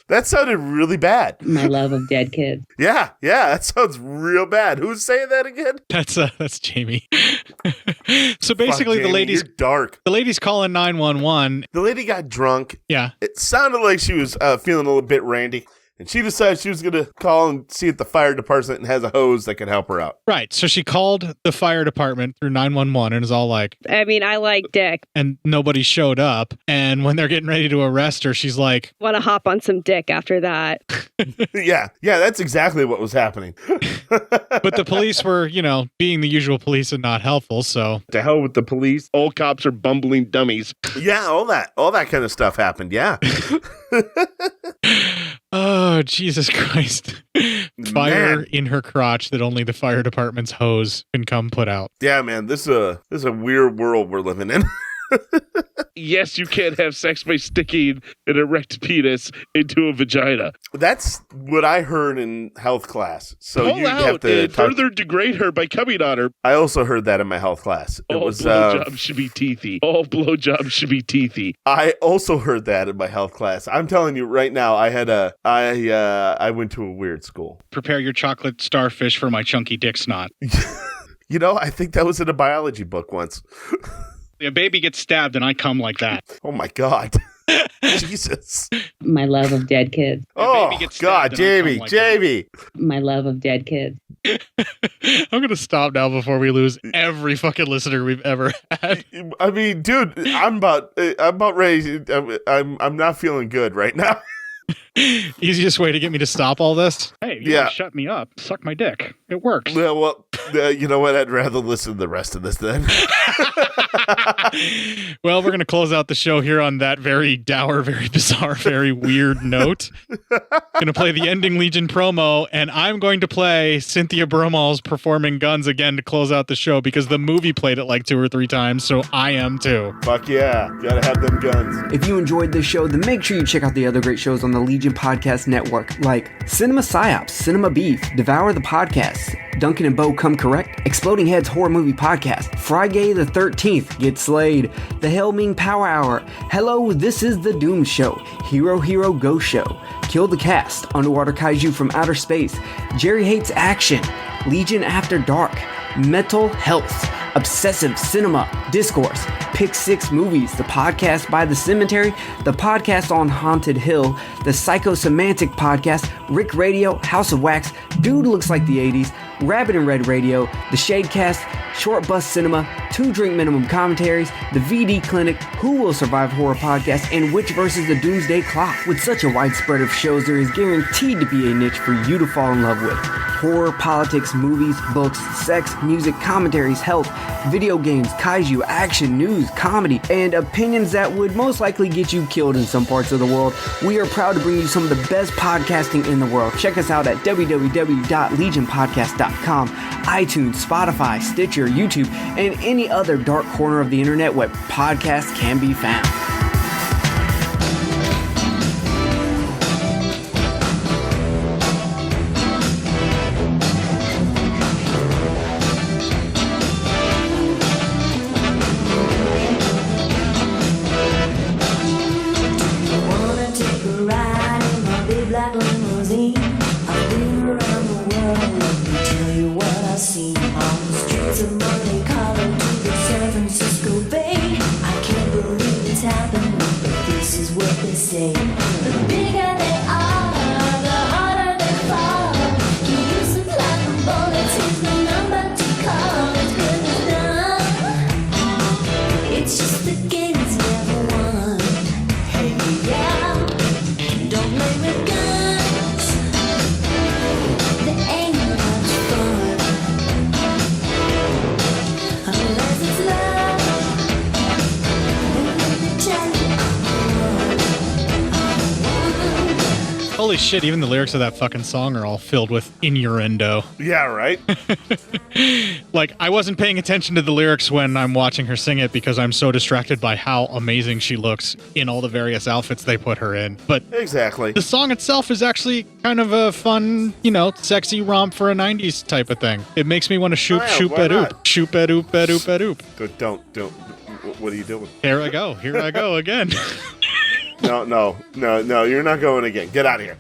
That sounded really bad. My love of dead kids. Yeah, that sounds real bad. Who's saying that again? That's Jamie. So basically, Jamie, the lady's you're dark. The lady's calling 911. The lady got drunk. Yeah. It sounded like she was feeling a little bit randy. And she decides she was going to call and see if the fire department has a hose that can help her out. Right. So she called the fire department through 911 and is all like, I mean, I like dick. And nobody showed up. And when they're getting ready to arrest her, she's like, want to hop on some dick after that. Yeah, that's exactly what was happening. But the police were, being the usual police and not helpful. So to hell with the police. All cops are bumbling dummies. Yeah, all that kind of stuff happened. Yeah. Oh, Jesus Christ. Fire in her crotch that only the fire department's hose can come put out. Yeah, man, this is a weird world we're living in. Yes, you can't have sex by sticking an erect penis into a vagina. That's what I heard in health class. So Pull you out have to and further degrade her by coming on her. I also heard that in my health class. All blowjobs should be teethy. All blowjobs should be teethy. I also heard that in my health class. I'm telling you right now, I went to a weird school. Prepare your chocolate starfish for my chunky dick snot. I think that was in a biology book once. A baby gets stabbed and I come like that. Oh my God. Jesus. My love of dead kids. Oh God, Jamie. My love of dead kids. I'm going to stop now before we lose every fucking listener we've ever had. I mean, dude, I'm about ready. I'm not feeling good right now. Easiest way to get me to stop all this? Hey, you yeah. Shut me up. Suck my dick. It works. Yeah, well, you know what? I'd rather listen to the rest of this then. Well, we're going to close out the show here on that very dour, very bizarre, very weird note. Going to play the Ending Legion promo, and I'm going to play Cynthia Brimhall's Performing Guns again to close out the show because the movie played it like 2 or 3 times, so I am too. Fuck yeah. Gotta have them guns. If you enjoyed this show, then make sure you check out the other great shows on the Legion Podcast Network, like Cinema Psyops, Cinema Beef, Devour the Podcast, Duncan and Bo Come Correct, Exploding Heads Horror Movie Podcast, Friday the 13th, Get Slayed, The Hellming Power Hour, Hello, This is the Doom Show, Hero Hero Go Show, Kill the Cast, Underwater Kaiju from Outer Space, Jerry Hates Action, Legion After Dark, Mental Health, Obsessive Cinema, Discourse, Pick 6 Movies, the podcast by The Cemetery, the podcast on Haunted Hill, the Psychosemantic Podcast, Rick Radio, House of Wax, Dude Looks Like the 80s, Rabbit and Red Radio, the Shadecast, Short Bus Cinema, 2 Drink Minimum Commentaries, the VD Clinic, Who Will Survive Horror Podcast, and Witch vs. the Doomsday Clock. With such a wide spread of shows, there is guaranteed to be a niche for you to fall in love with. Horror, politics, movies, books, sex, music, commentaries, health, video games, kaiju, action, news, comedy, and opinions that would most likely get you killed in some parts of the world. We are proud to bring you some of the best podcasting in the world. Check us out at www.legionpodcast.com, iTunes, Spotify, Stitcher, YouTube, and any other dark corner of the internet where podcasts can be found. Holy shit, even the lyrics of that fucking song are all filled with innuendo. Yeah, right? Like, I wasn't paying attention to the lyrics when I'm watching her sing it because I'm so distracted by how amazing she looks in all the various outfits they put her in. But exactly, the song itself is actually kind of a fun, sexy romp for a 90s type of thing. It makes me want to shoot ba-doop. Shoot ba-doop, ba-doop, ba-doop. Don't. What are you doing? Here I go again. No, you're not going again. Get out of here.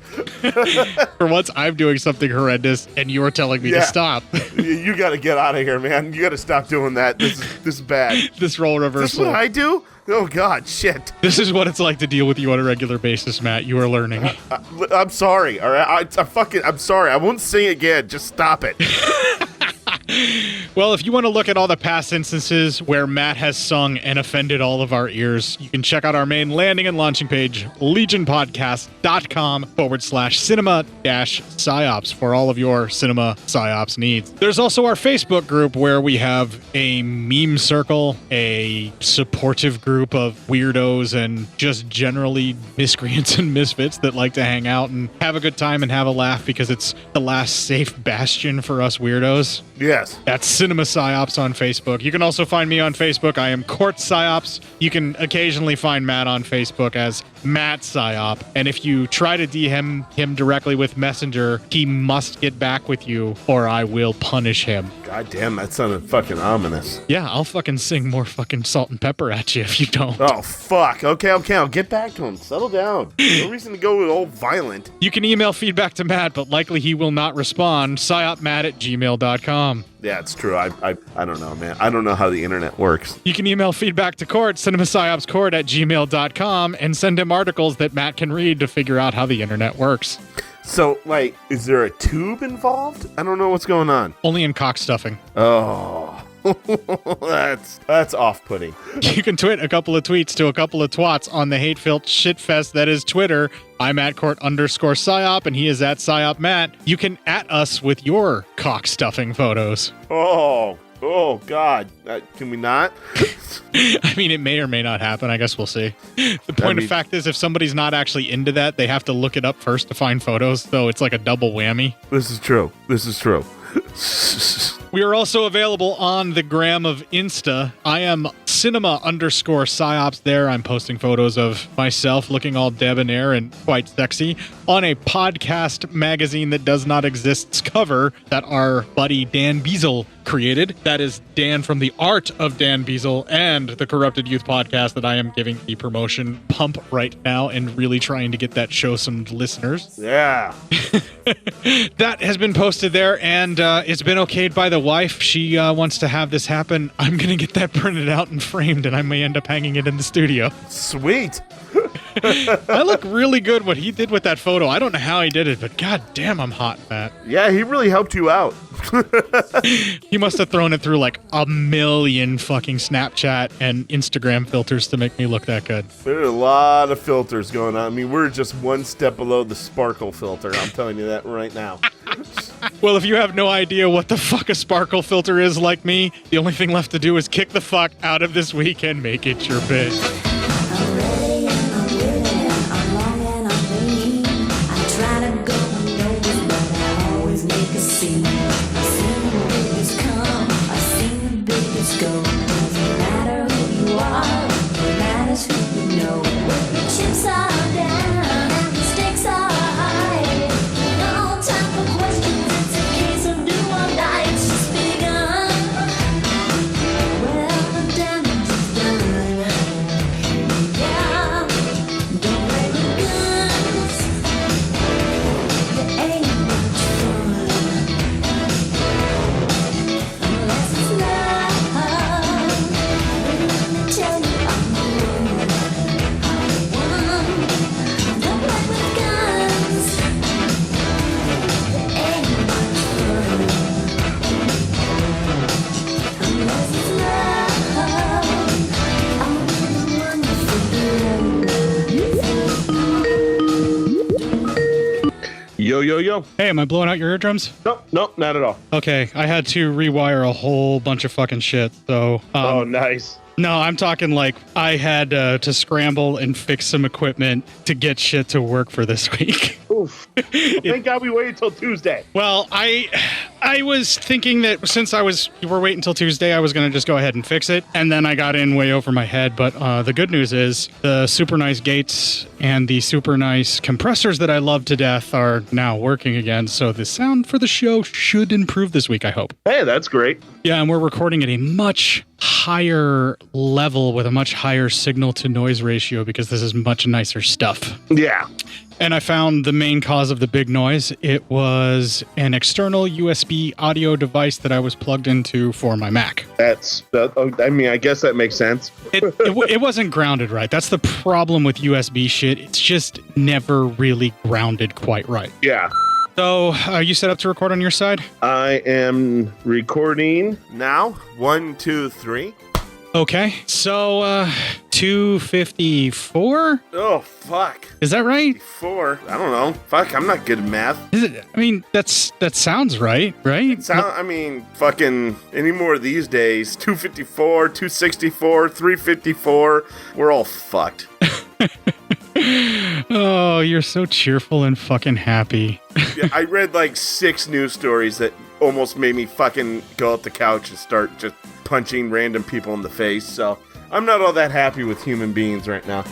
For once, I'm doing something horrendous, and you're telling me to stop. You got to get out of here, man. You got to stop doing that. This is bad. This role reversal. Is this what I do? Oh, God, shit. This is what it's like to deal with you on a regular basis, Matt. You are learning. I'm sorry, all right? I'm sorry. I won't sing again. Just stop it. Well, if you want to look at all the past instances where Matt has sung and offended all of our ears, you can check out our main landing and launching page, legionpodcast.com/cinema-psyops for all of your cinema psyops needs. There's also our Facebook group where we have a meme circle, a supportive group of weirdos and just generally miscreants and misfits that like to hang out and have a good time and have a laugh because it's the last safe bastion for us weirdos. Yes. That's Cinema Psyops on Facebook. You can also find me on Facebook. I am Cort Psyops. You can occasionally find Matt on Facebook as Matt Psyop. And if you try to DM him directly with Messenger, he must get back with you or I will punish him. God damn, that sounded fucking ominous. Yeah, I'll fucking sing more fucking salt and pepper at you if you don't. Oh, fuck. Okay, I'll get back to him. Settle down. No reason to go all violent. You can email feedback to Matt, but likely he will not respond. psyopmatt@gmail.com. Yeah, it's true. I don't know, man. I don't know how the internet works. You can email feedback to Cort, cinemapsyopscort@gmail.com, and send him articles that Matt can read to figure out how the internet works. So, like, is there a tube involved? I don't know what's going on. Only in cock stuffing. Oh, that's off-putting. You can tweet a couple of tweets to a couple of twats on the hate-filled shitfest that is Twitter. I'm at Cort_psyop, and he is at psyopmatt. You can at us with your cock stuffing photos. Oh, God. Can we not? I mean, it may or may not happen. I guess we'll see. The point of fact is, if somebody's not actually into that, they have to look it up first to find photos, so it's like a double whammy. This is true. We are also available on the gram of Insta. I am cinema_psyops there. I'm posting photos of myself looking all debonair and quite sexy on a podcast magazine that does not exist's cover that our buddy Dan Beazle created. That is Dan from the Art of Dan Beazle and the Corrupted Youth podcast that I am giving the promotion pump right now and really trying to get that show some listeners. Yeah. That has been posted there, and it's been okayed by the wife. She wants to have this happen. I'm going to get that printed out and framed, and I may end up hanging it in the studio. Sweet. I look really good what he did with that photo. I don't know how he did it, but god damn, I'm hot, Matt. Yeah, he really helped you out. He must have thrown it through like a million fucking Snapchat and Instagram filters to make me look that good. There are a lot of filters going on. I mean, we're just one step below the sparkle filter. I'm telling you that right now. Well, if you have no idea what the fuck a sparkle filter is like me, the only thing left to do is kick the fuck out of this week and make it your bitch. Yo. Hey, am I blowing out your eardrums? Nope, not at all. Okay, I had to rewire a whole bunch of fucking shit, so... oh, nice. No, I'm talking like I had to scramble and fix some equipment to get shit to work for this week. Oof. Thank God we waited till Tuesday. Well, I was thinking that since you were waiting until Tuesday, I was going to just go ahead and fix it. And then I got in way over my head. But the good news is the super nice gates and the super nice compressors that I love to death are now working again. So the sound for the show should improve this week, I hope. Hey, that's great. Yeah, and we're recording at a much higher level with a much higher signal to noise ratio because this is much nicer stuff. Yeah. And I found the main cause of the big noise. It was an external USB audio device that I was plugged into for my Mac. I mean, I guess that makes sense. It wasn't grounded right. That's the problem with USB shit. It's just never really grounded quite right. Yeah. So, are you set up to record on your side? I am recording now. 1, 2, 3. Okay. So, 254? Oh, fuck. Is that right? 4. I don't know. Fuck, I'm not good at math. Is it? I mean, that sounds right? I mean, fucking any more of these days, 254, 264, 354, we're all fucked. Oh, you're so cheerful and fucking happy. Yeah, I read like 6 news stories that almost made me fucking go up the couch and start just punching random people in the face. So I'm not all that happy with human beings right now.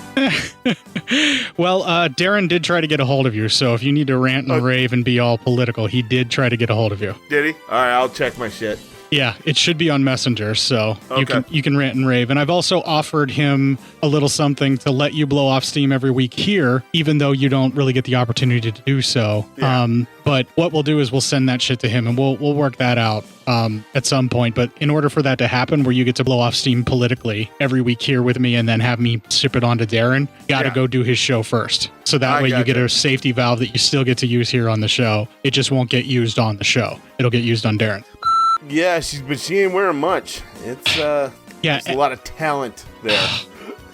Well, Darren did try to get a hold of you. So if you need to rant and rave and be all political, he did try to get a hold of you. Did he? All right, I'll check my shit. Yeah, it should be on Messenger, so you can rant and rave. And I've also offered him a little something to let you blow off steam every week here, even though you don't really get the opportunity to do so. Yeah. But what we'll do is we'll send that shit to him, and we'll work that out at some point. But in order for that to happen, where you get to blow off steam politically every week here with me and then have me ship it on to Darren, you got to go do his show first. So that way you get a safety valve that you still get to use here on the show. It just won't get used on the show. It'll get used on Darren. Yeah, but she ain't wearing much. It's there's a lot of talent there.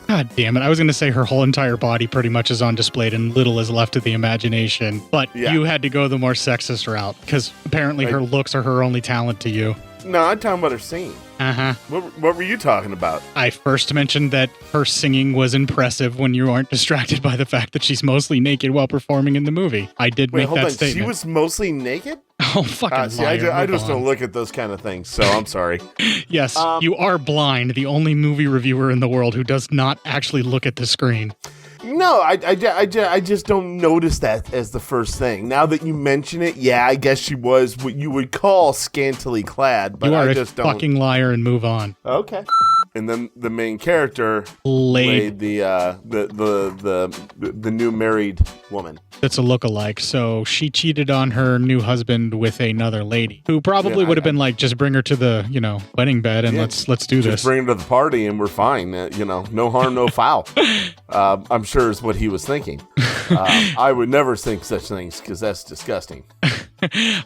God damn it. I was going to say her whole entire body pretty much is on display and little is left to the imagination. But you had to go the more sexist route because apparently her looks are her only talent to you. No, I'm talking about her singing. Uh-huh. What were you talking about? I first mentioned that her singing was impressive when you aren't distracted by the fact that she's mostly naked while performing in the movie. I did make that statement. She was mostly naked? Oh, fucking liar. I just don't look at those kind of things, so I'm sorry. Yes, you are blind, the only movie reviewer in the world who does not actually look at the screen. No, I just don't notice that as the first thing. Now that you mention it, yeah, I guess she was what you would call scantily clad, but I just don't. You are a fucking liar and move on. Okay. And then the main character laid the new married woman. That's a lookalike. So she cheated on her new husband with another lady who probably would have been like, just bring her to the wedding bed and let's do this. Just bring her to the party and we're fine. No harm, no foul. I'm sure is what he was thinking. I would never think such things because that's disgusting.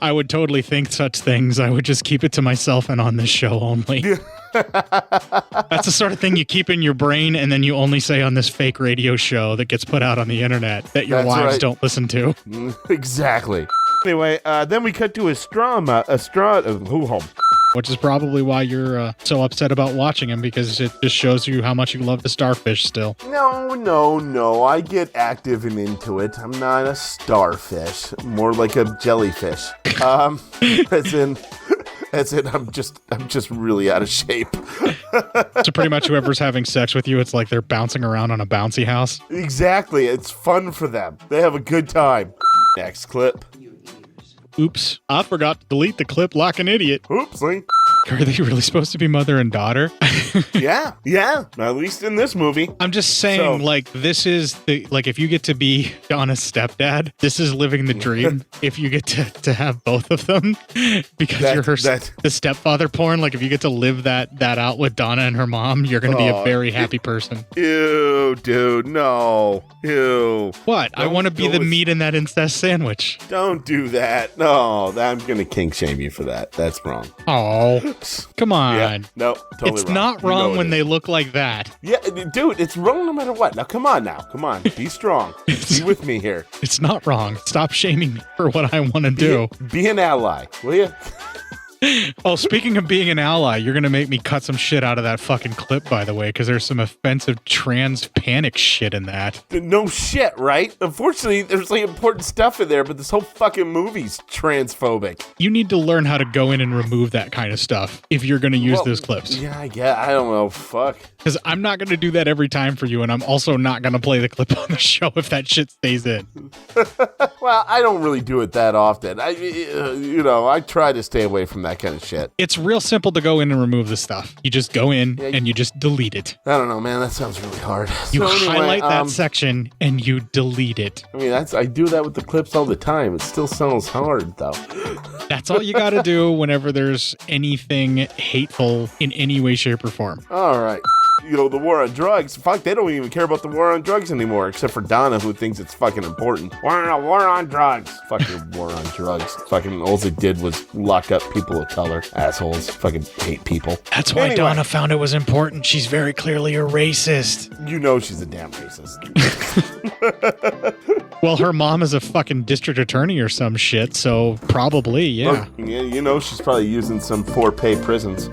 I would totally think such things. I would just keep it to myself and on this show only. That's the sort of thing you keep in your brain and then you only say on this fake radio show that gets put out on the internet that your wives don't listen to. Exactly. Anyway, then we cut to Estrada, which is probably why you're so upset about watching him, because it just shows you how much you love the starfish still. No. I get active and into it. I'm not a starfish. More like a jellyfish. As in, I'm just really out of shape. So pretty much whoever's having sex with you, it's like they're bouncing around on a bouncy house. Exactly. It's fun for them. They have a good time. Next clip. Oops. I forgot to delete the clip like an idiot. Oopsie. Are they really supposed to be mother and daughter? Yeah. At least in this movie. I'm just saying, this is if you get to be Donna's stepdad, this is living the dream. If you get to have both of them, because you're the stepfather porn. If you get to live that out with Donna and her mom, you're going to be a very happy person. Ew, dude, no. Ew. What? I want to be the meat in that incest sandwich. Don't do that. No, I'm going to kink shame you for that. That's wrong. Oh. Come on. Yeah, no, totally it's wrong. Not wrong when they look like that. Yeah, dude, it's wrong no matter what. Now, come on. Be strong. Be with me here. It's not wrong. Stop shaming me for what I want to do. Be an ally, will you? Oh, speaking of being an ally, you're going to make me cut some shit out of that fucking clip, by the way, because there's some offensive trans panic shit in that. No shit, right? Unfortunately, there's important stuff in there, but this whole fucking movie's transphobic. You need to learn how to go in and remove that kind of stuff if you're going to use those clips. Yeah, I don't know. Fuck. Because I'm not going to do that every time for you, and I'm also not going to play the clip on the show if that shit stays in. Well, I don't really do it that often. I try to stay away from that that kind of shit. It's real simple to go in and remove the stuff. You just go in and you just delete it. I don't know, man. That sounds really hard. You So anyway, highlight that section and you delete it. I mean, I do that with the clips all the time. It still sounds hard, though. That's all you got to do whenever there's anything hateful in any way, shape, or form. All right. You know, the war on drugs. Fuck, they don't even care about the war on drugs anymore, except for Donna, who thinks it's fucking important. We're in a war on drugs. Fucking war on drugs. Fucking all they did was lock up people of color. Assholes. Fucking hate people. That's why Donna found it was important. She's very clearly a racist. You know she's a damn racist. Well, her mom is a fucking district attorney or some shit, so probably, yeah. Well, yeah, you know she's probably using some for-pay prisons.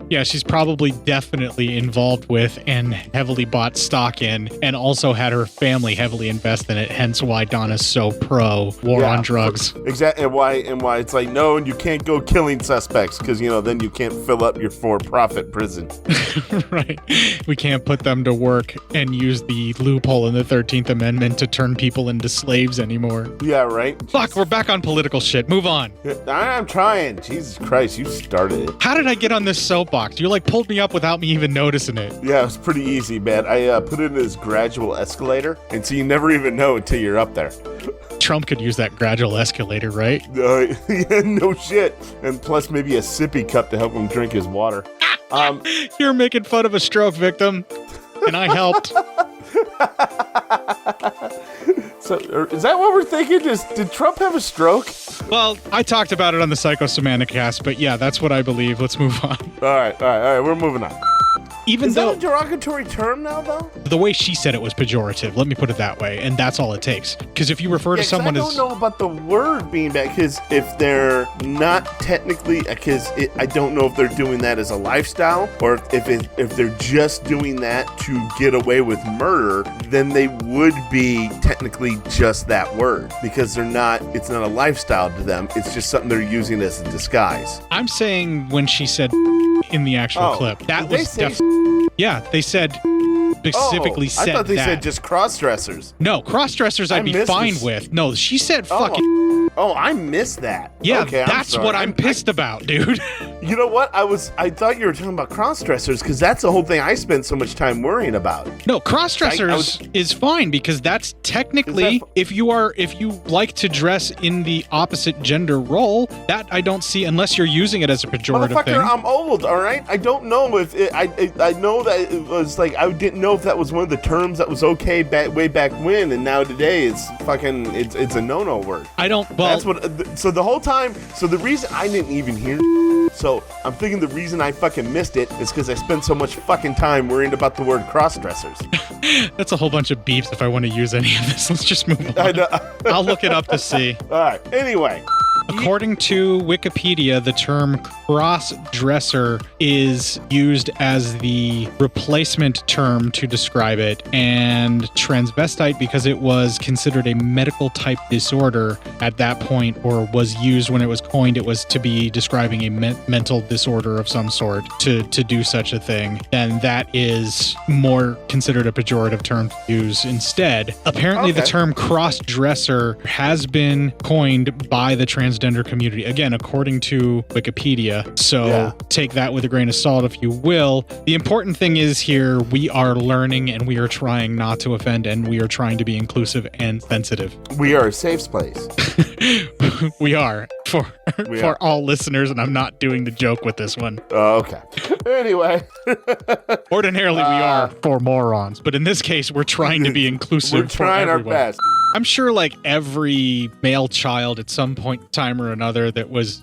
Yeah, she's probably definitely involved with and heavily bought stock in, and also had her family heavily invest in it, hence why Donna's so pro-war on drugs. Exactly, and why it's like, no, you can't go killing suspects, because, you know, then you can't fill up your for-profit prison. Right. We can't put them to work and use the loophole in the 13th Amendment to turn people into slaves anymore. Yeah, right? Fuck, we're back on political shit. Move on. I'm trying. Jesus Christ, you started it. How did I get on this soapbox? You like pulled me up without me even noticing it. Yeah, it was pretty easy, man. I put it in this gradual escalator, and so you never even know until you're up there. Trump could use that gradual escalator, right? Yeah, no shit. And plus maybe a sippy cup to help him drink his water. You're making fun of a stroke victim, and I helped. So, is that what we're thinking? Did Trump have a stroke? Well, I talked about it on the Psychosemantic cast, but yeah, that's what I believe. Let's move on. All right, we're moving on. Is that a derogatory term now, though? The way she said it was pejorative. Let me put it that way, and that's all it takes. Because if you refer to someone as... I don't know about the word being bad, because if they're not technically... I don't know if they're doing that as a lifestyle, or if they're just doing that to get away with murder, then they would be technically just that word. Because it's not a lifestyle to them, it's just something they're using as a disguise. I'm saying when she said in the actual clip, that was definitely... Yeah, they said... specifically said that. I thought they said just cross-dressers. No, cross-dressers I'd be fine with. No, she said fucking... Oh, I missed that. Yeah, okay, that's what I'm pissed about, dude. You know what? I thought you were talking about cross-dressers, because that's the whole thing I spend so much time worrying about. No, cross-dressers is fine, because that's technically, if you like to dress in the opposite gender role, that I don't see, unless you're using it as a pejorative thing. I'm old, all right? I don't know if I know that it was like, I didn't know if that was one of the terms that was okay way back when, and now today it's fucking, it's a no-no word. I don't, that's what, so the whole time, so the reason I didn't even hear, so I'm thinking the reason I fucking missed it is because I spent so much fucking time worrying about the word cross-dressers. That's a whole bunch of beeps if I want to use any of this. Let's just move on. I'll look it up to see. All right, anyway. According to Wikipedia, the term cross-dresser is used as the replacement term to describe it, and transvestite because it was considered a medical type disorder at that point, or was used when it was coined. It was to be describing a mental disorder of some sort to do such a thing. Then that is more considered a pejorative term to use instead. Apparently, the term cross-dresser has been coined by the transgender community, again, according to Wikipedia. So take that with a grain of salt, if you will. The important thing is here, we are learning and we are trying not to offend, and we are trying to be inclusive and sensitive. We are a safe place. We are for all listeners, and I'm not doing the joke with this one. Okay. Anyway. Ordinarily, we are for morons, but in this case, we're trying to be inclusive. We're trying our best. I'm sure like every male child at some point in time or another that was,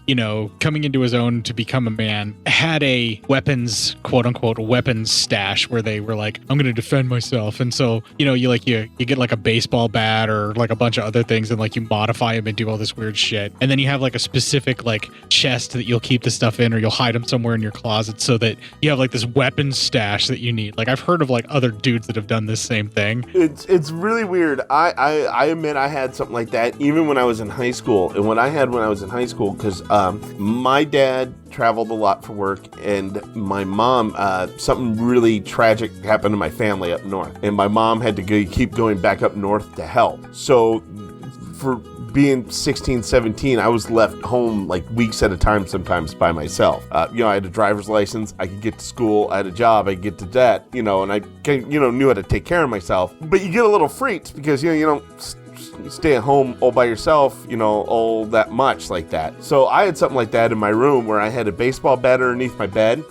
coming into his own to become a man had a weapons, quote unquote, weapons stash where they were like, I'm going to defend myself. And so, you get like a baseball bat or like a bunch of other things and like you modify them and do all this weird shit. And then you have like a specific like chest that you'll keep the stuff in, or you'll hide them somewhere in your closet so that you have like this weapons stash that you need. Like I've heard of like other dudes that have done this same thing. It's really weird. I admit I had something like that even when I was in high school. And when I was in high school, because my dad traveled a lot for work, and my mom, something really tragic happened to my family up north, and my mom had to keep going back up north to help. So for being 16, 17, I was left home like weeks at a time, sometimes by myself. I had a driver's license. I could get to school. I had a job. I could get to that, and I knew how to take care of myself. But you get a little freaked because, you don't stay at home all by yourself, all that much like that. So I had something like that in my room where I had a baseball bat underneath my bed.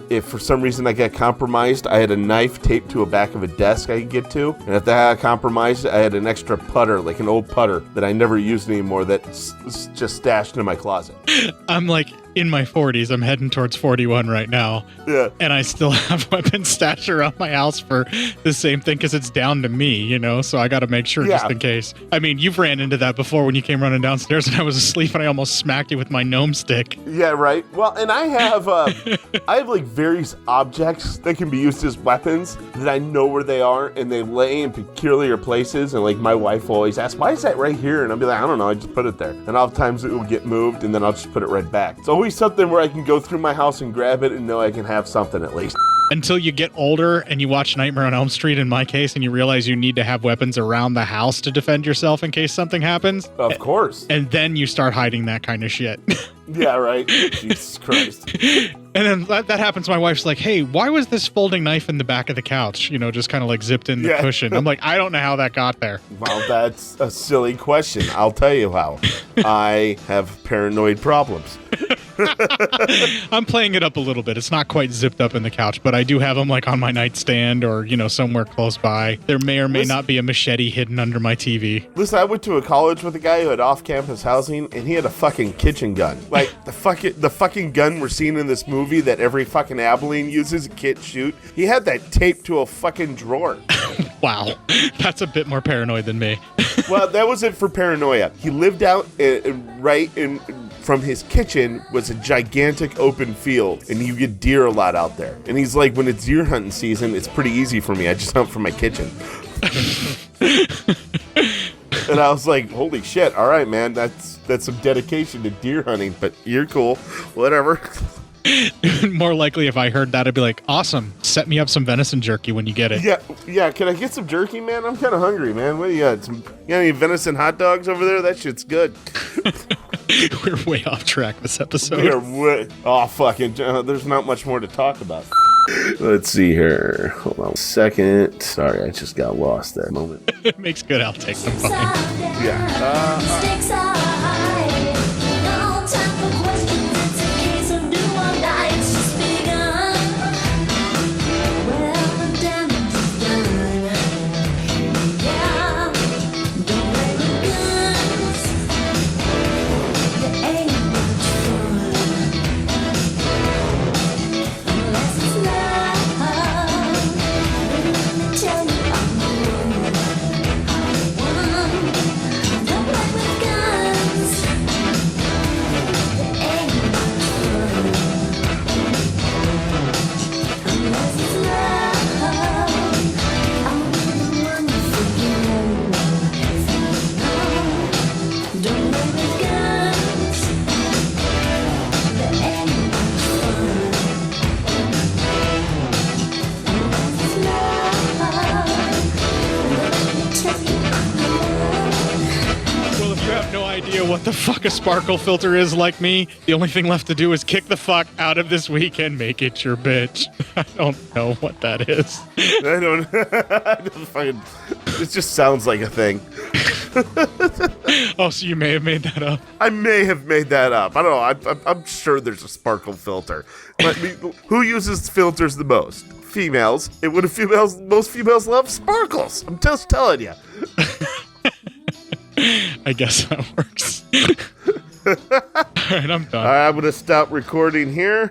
If for some reason I got compromised, I had a knife taped to a back of a desk I could get to. And if that got compromised, I had an extra putter, like an old putter that I never used anymore that's just stashed in my closet. I'm like in my 40s. I'm heading towards 41 right now. Yeah. And I still have weapons stashed around my house for the same thing because it's down to me, so I got to make sure just in case. I mean, you've ran into that before when you came running downstairs and I was asleep and I almost smacked you with my gnome stick. Yeah, right. Well, and I have like various objects that can be used as weapons that I know where they are and they lay in peculiar places. And like my wife will always ask, why is that right here? And I'll be like, I don't know. I just put it there. And oftentimes it will get moved and then I'll just put it right back. It's always something where I can go through my house and grab it and know I can have something at least. Until you get older and you watch Nightmare on Elm Street, in my case, and you realize you need to have weapons around the house to defend yourself in case something happens. Of course. And then you start hiding that kind of shit. Yeah, right. Jesus Christ. And then that happens. My wife's like, hey, why was this folding knife in the back of the couch? Just kind of like zipped in the cushion. I'm like, I don't know how that got there. Well, that's a silly question. I'll tell you how. I have paranoid problems. I'm playing it up a little bit. It's not quite zipped up in the couch, but I do have them like on my nightstand or, somewhere close by. There may or may not be a machete hidden under my TV. Listen, I went to a college with a guy who had off-campus housing, and he had a fucking kitchen gun. Like, the fucking gun we're seeing in this movie that every fucking Abilene uses, a kid shoot. He had that taped to a fucking drawer. Wow. That's a bit more paranoid than me. Well, that was it for paranoia. He lived out right in... From his kitchen was a gigantic open field, and you get deer a lot out there. And he's like, when it's deer hunting season, it's pretty easy for me. I just hunt from my kitchen. And I was like, holy shit, all right, man, that's some dedication to deer hunting, but you're cool, whatever. More likely if I heard that, I'd be like, awesome, set me up some venison jerky when you get it. Yeah, can I get some jerky, man? I'm kind of hungry, man. What do you got? You got any venison hot dogs over there? That shit's good. We're way off track this episode. There's not much more to talk about. Let's see here. Hold on a second. Sorry, I just got lost there a moment. It makes good outtakes. I'm fine. Yeah. What the fuck a sparkle filter is like me, the only thing left to do is kick the fuck out of this week and make it your bitch. I don't know what that is. I don't it just sounds like a thing. Oh, so you may have made that up. I may have made that up. I don't know. I'm sure there's a sparkle filter. But who uses filters the most? Females. And what do most females love? Sparkles. I'm just telling you. I guess that works. All right, I'm done. I'm going to stop recording here.